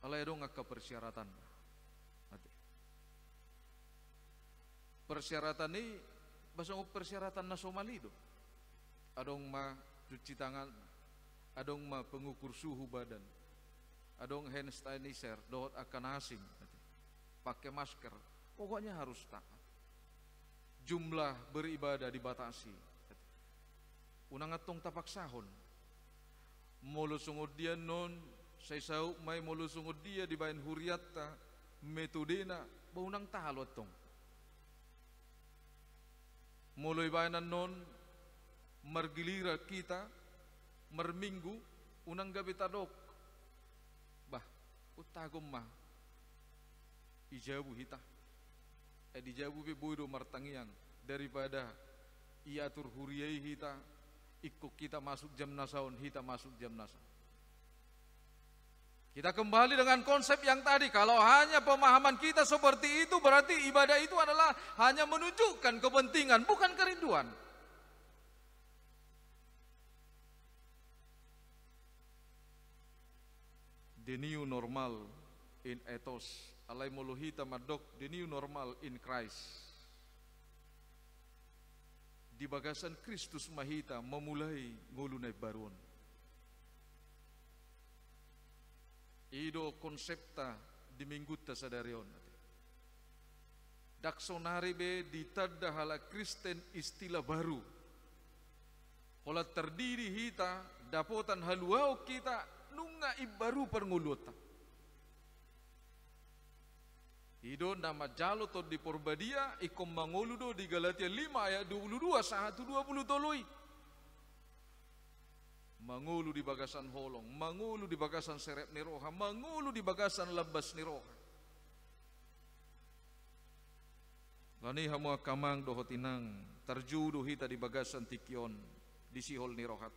Alay dong ngaka persyaratan. Persyaratan ini bahasa persyaratan nasomali do. Adong ma cuci tangan, adong ma pengukur suhu badan, adong hand sanitizer, dohot akan asing, pakai masker, pokoknya harus taat. Jumlah beribadah dibatasi. Unang atong tapak sahon, molusungod dia non, saya sau may molusungod dia di bayan huriata, metodena, baunang talo atong. Mulai bayanan non margilira kita merminggu unang gabi tadok bah utagom mah ijabu hita dijabu be boydo martangiang daripada iatur huriyai hita ikut kita masuk jam nasaun hita masuk jam nasa. Kita kembali dengan konsep yang tadi, kalau hanya pemahaman kita seperti itu berarti ibadah itu adalah hanya menunjukkan kepentingan, bukan kerinduan. The new normal in ethos, alay molohita madok, the new normal in Christ. Di bagasan Kristus mahita memulai ngulunay baron. Ido konsepta di mingguta sadarion. Daksonari be ditadda hala Kristen istilah baru. Hola terdiri hita dapotan haluau kita nunga ibaru pernguluta. Ido nama jalo to di Porbadia ikom mangoludo di Galatia 5 ayat 22 1:20 toloi. Mangulu di bagasan holong, mangulu di bagasan serep niroha, mangulu di bagasan labas niroha. Lani hamu akamang dohotinang terjudu hita di bagasan tikion di sihol nirohat.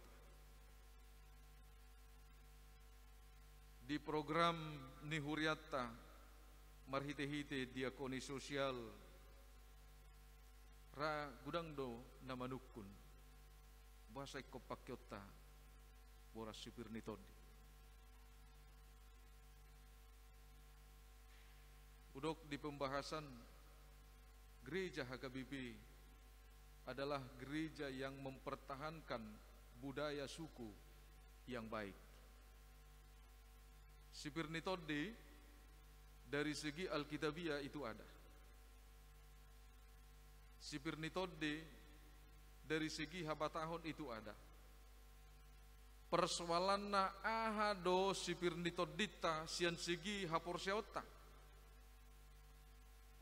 di program ni Huriata marhite-hite diakoni sosial ra gudang do na manukun bahasa ko pakyota boras sipir nitod. Udok di pembahasan gereja HKBP adalah gereja yang mempertahankan budaya suku yang baik. Sipir nitodi dari segi Alkitabiah itu ada. Sipir nitodi dari segi habatahon itu ada. Persoalan na ahado sipir nitodita sian segi haporseota.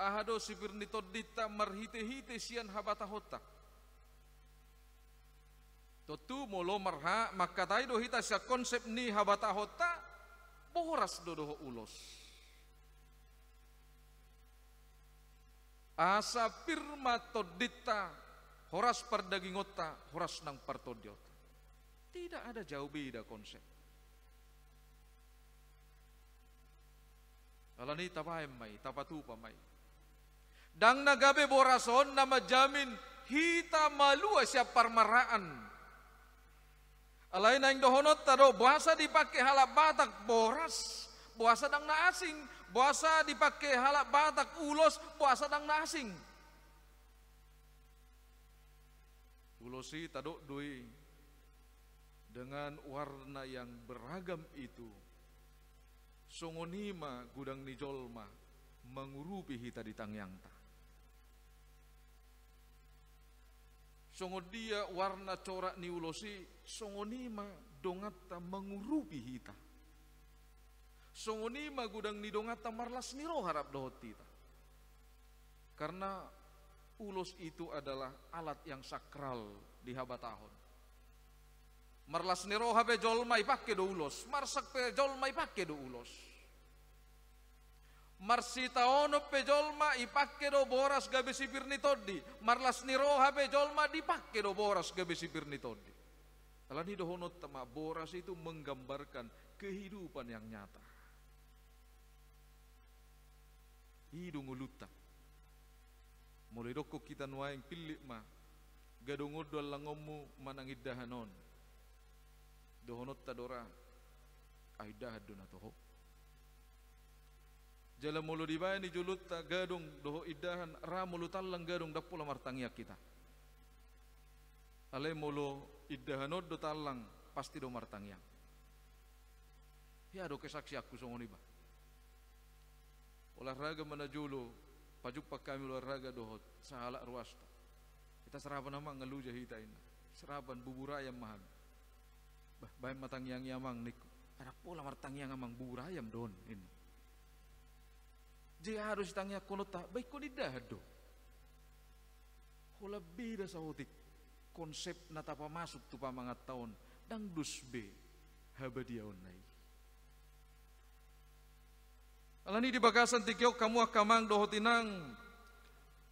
Ahado sipir nitodita marhite-hite sian habatahota. Totu molo marha maka tayo hita sa konsep ni habatahota boras dodo ulos. Asa pirma todita horas pardagingota horas nang partodiota. Tidak ada jauh beda konsep. Alani tapay may tapatupa may. Dang nagabe borason na majamin hita malua siya parmaraan. Alay na yung dohonot tado, buasa dipakai halak batak boras, buasa dang na asing, buasa dipakai halak batak ulos, buasa dang na asing. Ulosi tado dui dengan warna yang beragam itu, songonima gudang nijolma mengurupi hita di tangyangta. Songodia warna corak ni ulosi songonima dongata mengurupi hita. Songonima gudang ni dongata marlas niro harap dohot hita. Karena ulos itu adalah alat yang sakral di habatahon. Marlas niro habe jolma ipake do ulos, marsak pe jolma ipake do ulos. Marsita ono pejolma ipake do boras gabe sipir nitodi. Marlas niroha pejolma dipake do boras gabe sipir nitodi. Alani dohonot tama boras itu menggambarkan kehidupan yang nyata. Hidung uluta. Mulai doko kita nuaing pilih ma. Gadong udol langomu manangidahanon. Dohonot tadora. Aidahad donatoho. Jala mulu dibayan di julut ta gadung doho idahan ra mulu talang gadung dapula martangyak kita. Ale mulu idahanod do talang pasti do martangyak. Ya do kesaksi aku songoni ba. Olahraga manajulu pajuk pak kami olahraga dohot sahala ruasta. Kita serapan nama ngeluja hita ini. Serapan bubur ayam mahal. Bah bayan matangyang yamang nik. Ada pula martangyang amang bubur ayam don ini. Jika harus tanya konota, baik kau tidak do. Kalau beda sahutik konsep natapa masuk tu pamangat tahun dang dus be habadiaon nai. Alani di bagasan tikyok kamu akamang dohotinang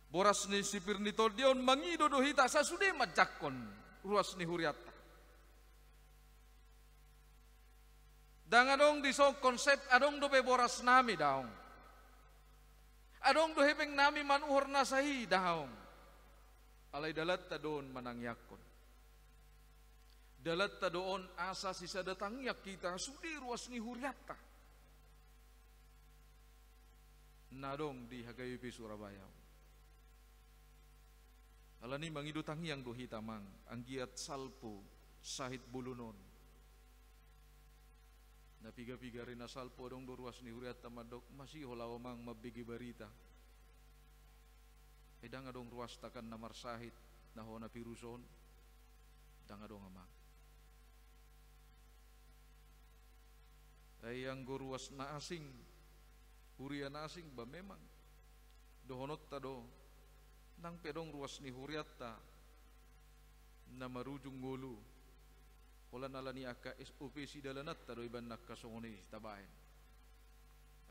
boras ni sipir ni todion mangido dohita sasude majakon ruas ni huriata. Dang adong di so konsep adong do be boras nami daong. Adong dohepeng nami manuhor nasahi dahaong. Alay dalat tadon manangyakon. Dalat tadoon asa sisa datangyak kita sudi ruas ni huriata. Nadong di HKBP Surabaya. Alani mangidu tangyang dohitamang anggiat salpo sahit bulunon. Na piga-piga rin asal po dong ruas ni huriat tamadok masih holawamang mabigi barita. Edang adong ruas takan na marsahit na ho na piruson. Dang adong amang. Ay ang ruas na asing hurian na asing ba memang dohonot ta do nang pedong ruas ni huriat ta na marujung ngulu. Wala nala ni aka SOP si dalanat tado iban nakasongoni tabaen.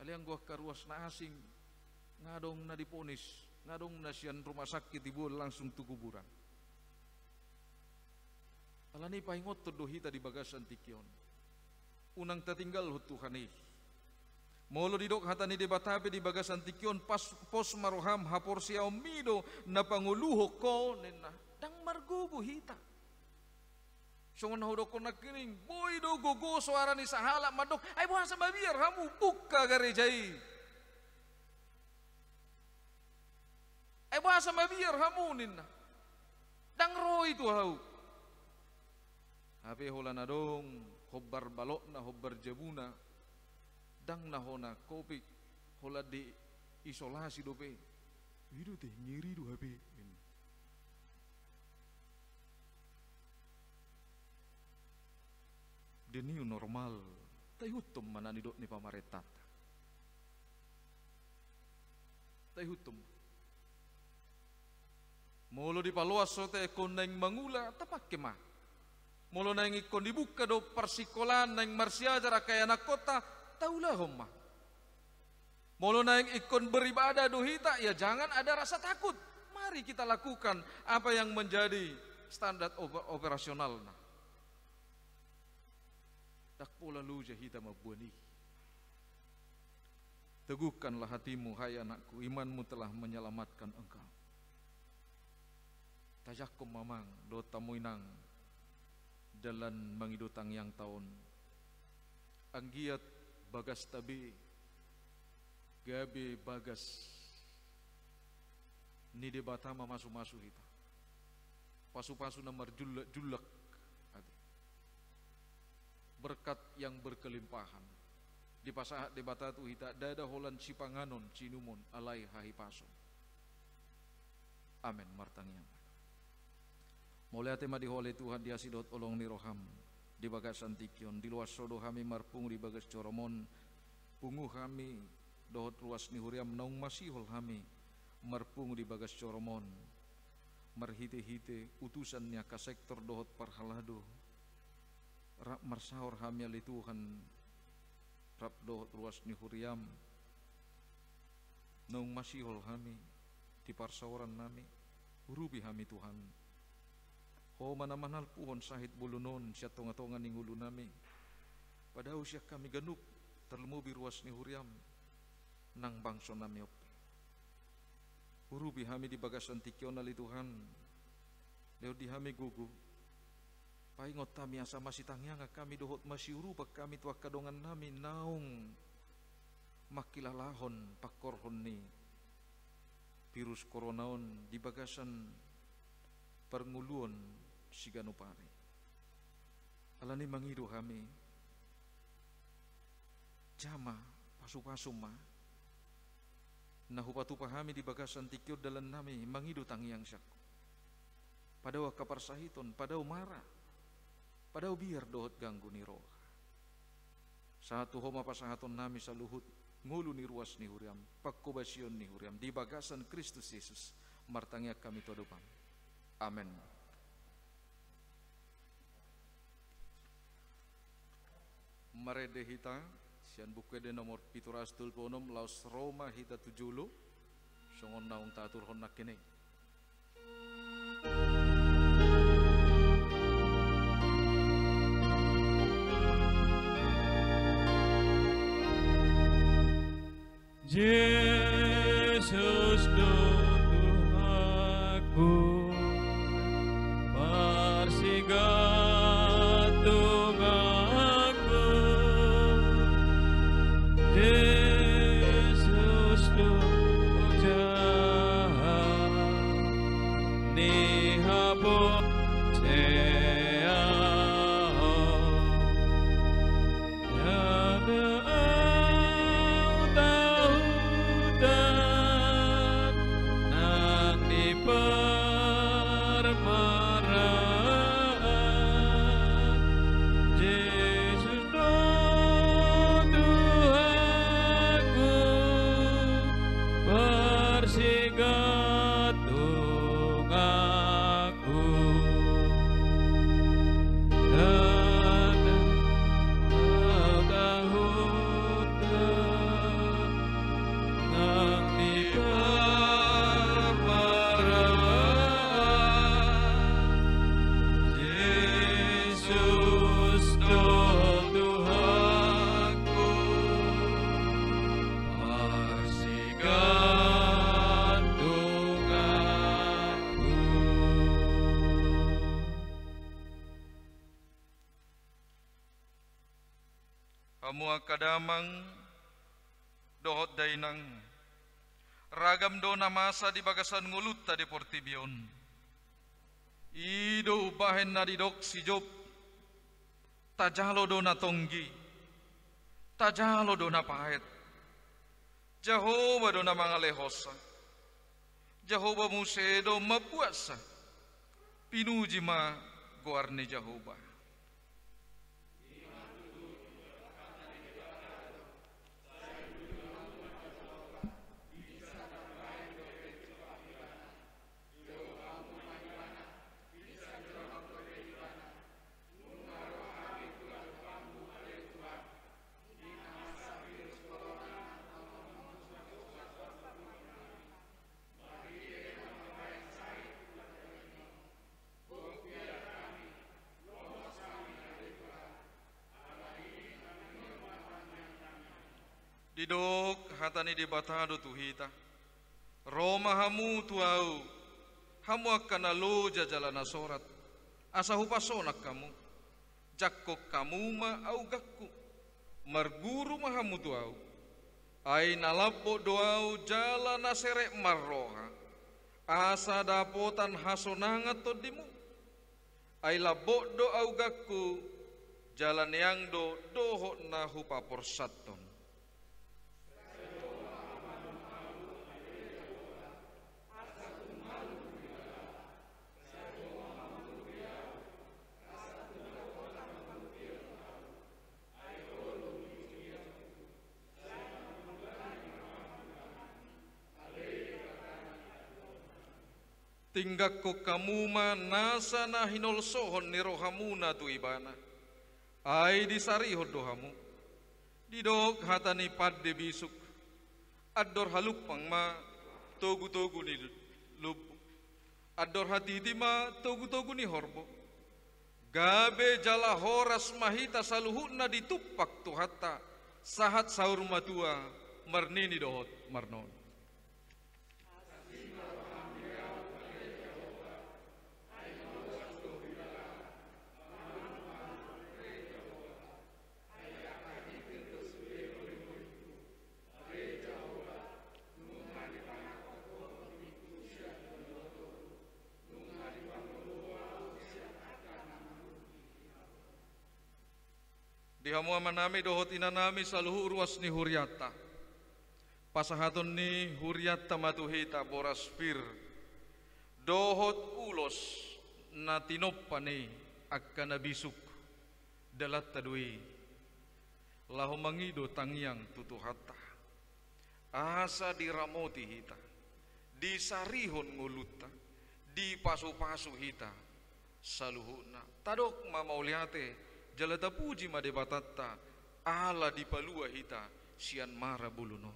Aliang gua karuas na asing ngadong na diponis, ngadong na siyan rumah sakit ibu langsung tu kuburan. Alani pahingot to dohita di bagasan tikyon. unang tatinggal ho Tuhan eh. Molo didok hatani di batape di bagas antikyon pos maroham hapor siya umido na panguluho ko nena dang margugo hita. So nga nahudok ko nakining boy do gugo suara ni sahala madok ay buha sa mabiyar hamu buka garejay. Ay buha sa mabiyar hamu nina dang roy tu hau. Hape hola na dong hobbar balok na hobbar jabuna. Dang nahona kopi hola di isolasi dope wido teh nyeri do HP the new normal tahutum manani dok ni pamaretat tahutum molo di paluas sote kon nang mangula tapak kemah molo nang ikon dibuka do persikolan nang marsiajar kaya anak kota taulah homma. Molo naik ikon beribadah dohita, ya jangan ada rasa takut. Mari kita lakukan apa yang menjadi standar operasional. Tak pula lu jahita mabuani. Teguhkanlah hatimu, hai anakku, imanmu telah menyelamatkan engkau. Tajakum mamang, do tamuinang, dalam mangidutang yang tahun. Anggiat bagas tabi gabi bagas ni de batama masu-masu kita pasu-pasu nomor julak berkat yang berkelimpahan di pasahat de batatu hita dada holan sipanganon cinumon alai hahi paso amin martangian mulai tema di hole Tuhan dia sidot olong ni roham di bagas antikyon di luas sodo kami marpung di bagas coromon pungu kami dohot luas ni huriam naung masihol kami marpung di bagas coromon marhite-hite utusannya ka sektor dohot parhalado rap marsahor kami ali Tuhan rap dohot luas ni huriam naung masihol kami di parsaoran nami urubi kami Tuhan. Oh mana manal puhon sahit bulunon siya tonga-tonga ning ulu nami. Padahal siya kami ganuk terlemu biruas ni huriam nang bangso nami op. Urubi hami di bagas antikyon ali Tuhan. Leo di hami gugu. Paingot kami asa masih tangyanga kami dohot masih uruba kami tuak kadongan nami naung makilalahon pakorhon ni virus koronaon di bagasan pernguluan siganupari alani mangido kami jama pasu-pasu ma nahupatu pahami di bagasan tikyod dalan nami mangido tangyang syak padaw kaparsahiton padaw marah padaw biar dohot ganggu ni roh satu homa pasahaton nami saluhut ngulu ni ruas ni huriam pakkobasion ni huriam di bagasan Kristus Yesus martangya kami todopan amin. Marede hita sian buku de nomor pituras tulponom laus Roma hita 70 songon naung tatur hon nakene. Yesus Tuhanku parsigatung aku Yesus Tuhan ni habo Tuhan Hamu akadamang dohot dainang ragam dona masa di bagasan ngulut tadi portibion. Ido bahen na didok si job tajalo dona tonggi tajalo dona pahet Jehovah dona mangalehosa Jehovah musedo mapuasa pinuji ma guarni Jehovah. Didok hatani di batado tuhita Roma hamu tuau hamu akan alo jajalana sorat asa hupasonak kamu jakkok kamu ma au gakku marguru ma hamu tuau ai nalabbo doau jalana serek marroha asa dapotan hasonangat todimu ai labbo do au gakku jalan yang do dohok na hupaporsaton. Tinggak ko kamuma nasa na hinolsohon ni rohamuna tu ibana. Ay di sarihod dohamu. Didok hatani padde bisuk. Ador halupang ma togu-togu ni lubu. Ador hatiti ma togu-togu ni horbo. Gabe jala horas mahita saluhuna ditupak tu hatta. Sahat saur matua marnini dohot marnon. Di hamu amanami dohot inanami saluhu ruas ni huriata. Pasahaton ni huriata matuhita boras fir. Dohot ulos na tinopane akka nabisuk dalat tadui. Lahu mangido tangyang tutuhata. Asa diramoti hita. Disarihon nguluta. Di pasu-pasu hita. Saluhuna. Tadok mamauliate. Jalata puji made batatta ala di palua hita sian mara bulunon.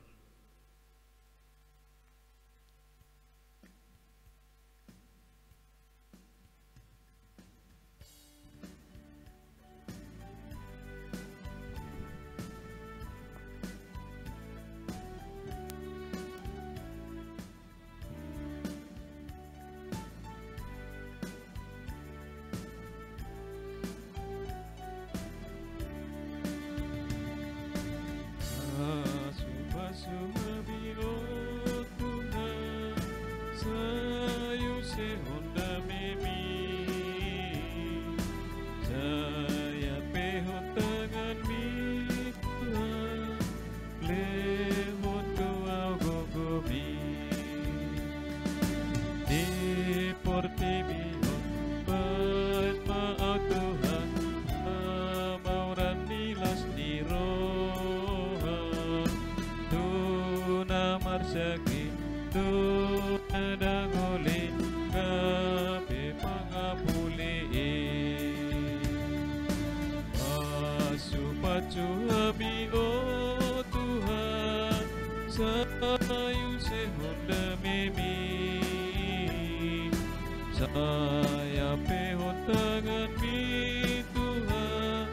Saya pehon tangan mi Tuhan,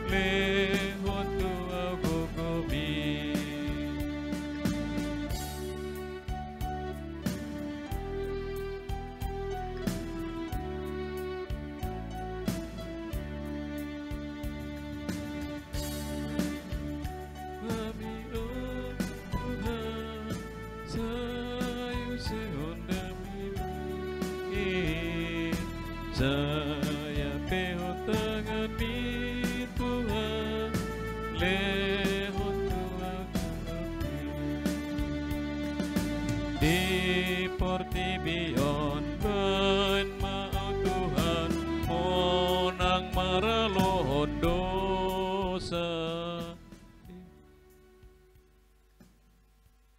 lehon tua gogomi. saya peho tangan mi Tuhan, lehon Tuhan di portibion ben mau Tuhan, monang maralohon dosa.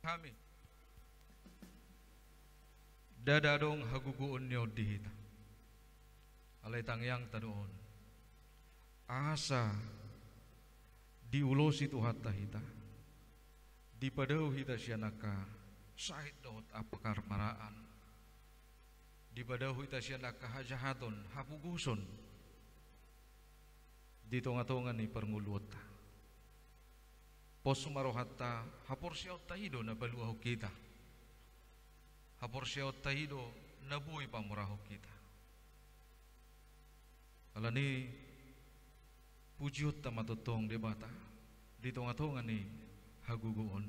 Kami dadadong haguguon niyo dihita alay tangyang tadoon asa diulosi tuhat tahita di padaw hita siya naka sahit doot apakar maraan di padaw hita siya naka hajahaton hapuguson di tonga-tonga ni pernguluota pos sumarohatta haporsyaot tahido na baluaho kita, haporsyaot tahido na buhay pamuraho kita. Alani pujiot ta matutong debata di tonga-tonga ni haguguon,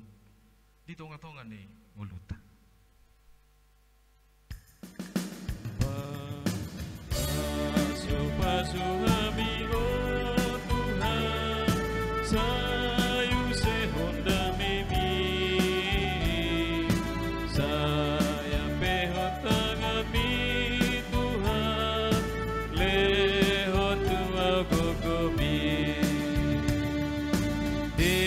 di tonga-tonga ni nguluta. Pasu-pasu kami oh Tuhan, sayu sehon dami mi, saya pehon tangan mi Tuhan, lehon tua gogomi, di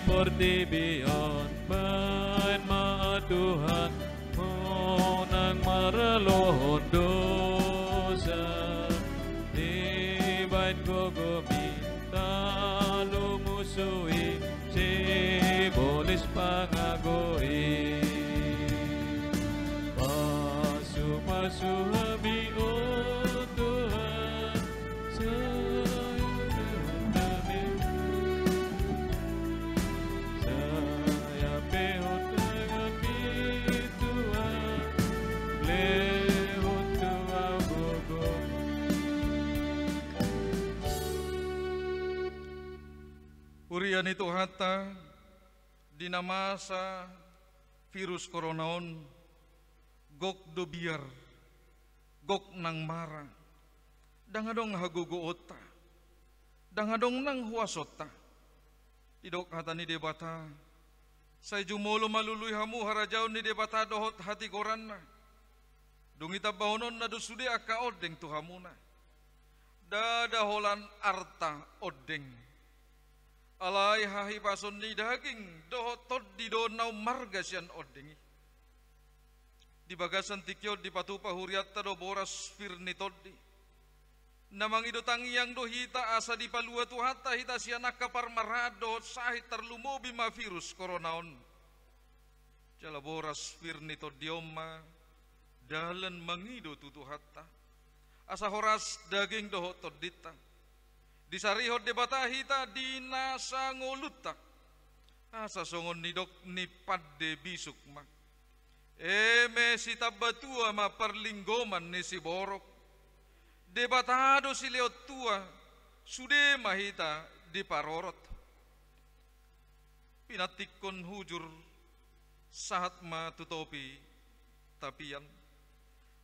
portibion ban ma Tuhan, monang maralohon dosa. Gogomi talo musui si bolis pangagoi pasu-pasu habi oh Tuhan saya pehon tangan mi Tuhan lehon tua gogomi. Urian itu hata dinamasa virus koronaon gok do biar gok nang mara dangadong haguguota dangadong nang huasota idok hata ni debata say jumolo maluluy hamu harajaw ni debata dohot hati koranna dungita bahonon na dusudi aka odeng tuhamuna dadaholan arta odeng alay hahi pason ni daging dohotod di donau marga siyan oddengi di bagasan tikyo di patupa huriat do boras firni toddi namang idotang yang dohita asa di palua tuhata hita siya nakaparmarado sahit terlumobi ma virus koronaon jala boras firni toddioma dalan mangido tutuhata asa horas daging dohotod dita di sarihot debata hita di nasa ngoluta asa songon nidok ni padde bisuk ma eme si tabatua ma perlinggoman ni si borok debatado si leot tua sude mahita di parorot pinatikon hujur sahat ma tutopi tapian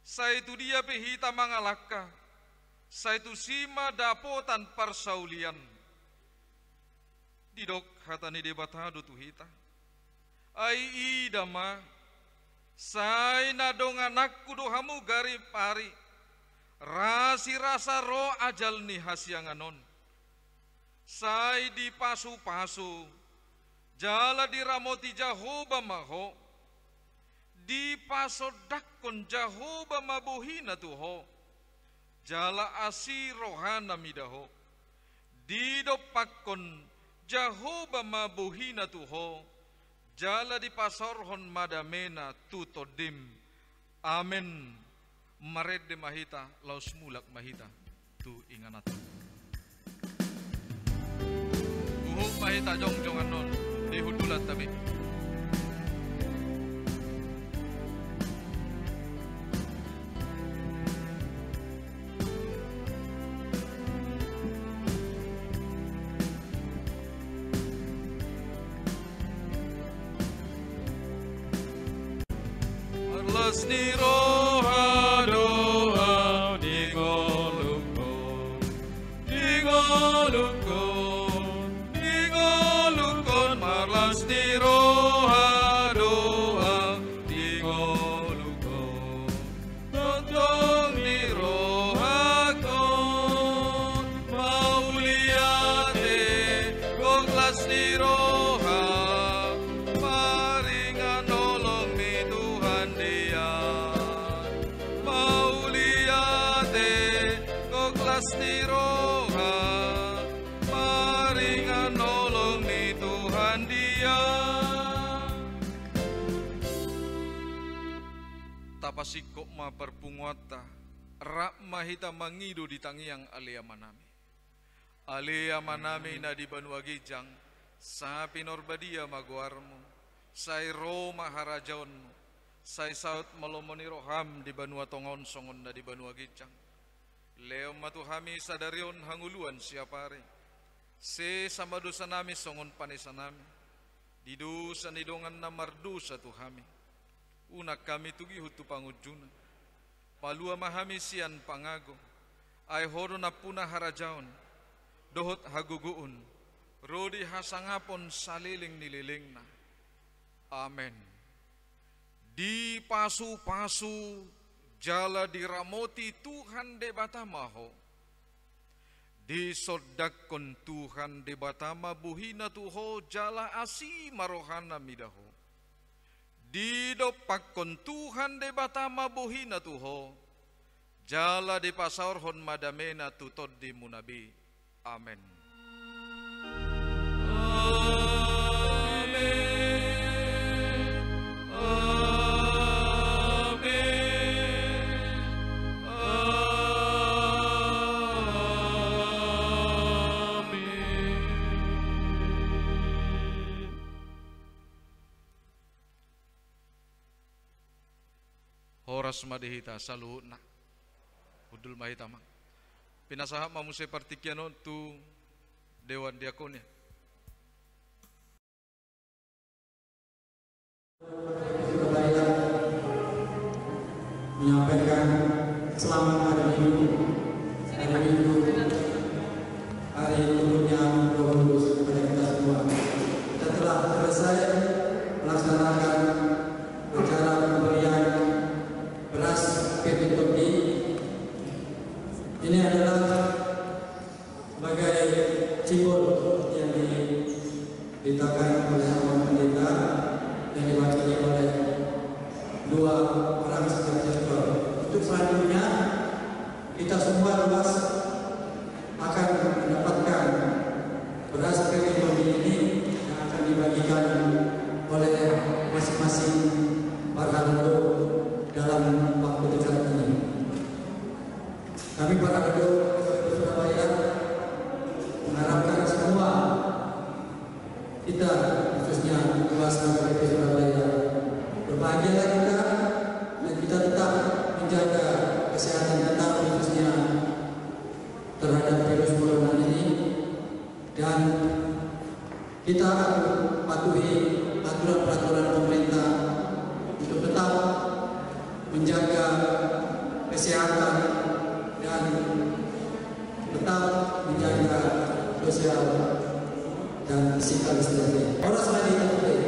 sa itu dia pehita mangalaka sa itu sima dapotan parsaulian didok hata ni debatado tuhita ai idama say nadong anakku dohamu gari pari rasi rasa ro ajal ni hasyanganon say di pasu-pasu jala diramoti Jahoba maho di pasodakon Jahoba mabuhina tuho jala asi rohana midaho didopakon Jahoba mabuhina tuho jala di pasorhon madamena tutodim amen mared de mahita laus mulak mahita tu inganat uhuk mahita jong-jongan non di hudulat tabi Ni roha doa di Gusti Roha, maringan nolong ni Tuhan Dia. Tapasiko ma perpunguata, rak mahita mangido di tangiang alea manami. Alea manami na di Banua Gijang, sa pinorbadia maguarmo, say Roma harajaonmo, say saut malomoni roham di Banua Tongon songon na di Banua Gijang. Leo matuhami sadarion hanguluan siapare, se samadusa nami songon panisa nami, didu sanidongan na mardusa tuhami. Unak kami tugi hutu pangujuna, palua mahami sian pangago, ay horo na puna harajaon, dohot haguguun, rodi hasangapon saliling nililing na. Amen. Di pasu-pasu jala diramoti Tuhan de batamaho, di sodakon Tuhan de batama buhina tuho jala asi marohana midaho. Di dopakon Tuhan de batama buhina tuho, jala di pasaurhon madamena tutod di munabi. Amen. Amen. Amen. Amen. Horas madihita saluhna udul mahita mang pinasahap mamusay partikyano tu dewan diakonnya. Menyampaikan selamat hari Minggu, hari turunnya Roh Kudus kepada kita semua. Kita telah selesai melaksanakan acara pemberian beras PPTOI. Ini adalah sebagai simbol yang diletakkan oleh Bapak Pendeta yang diwakili oleh dua orang sekaligus. Untuk selanjutnya kita semua luas akan mendapatkan beras PPTOI ini yang akan dibagikan oleh masing-masing parhalado dalam waktu dekat ini. Kami para penduduk Surabaya mengharapkan semua kita, khususnya luas KPP Surabaya, berbahagialah kita dan kita tetap menjaga kesehatan kita, khususnya terhadap virus corona ini, dan kita akan patuhi aturan-peraturan pemerintah untuk tetap menjaga kesehatan dan tetap menjaga sosial dan psikologi. Orang selain itu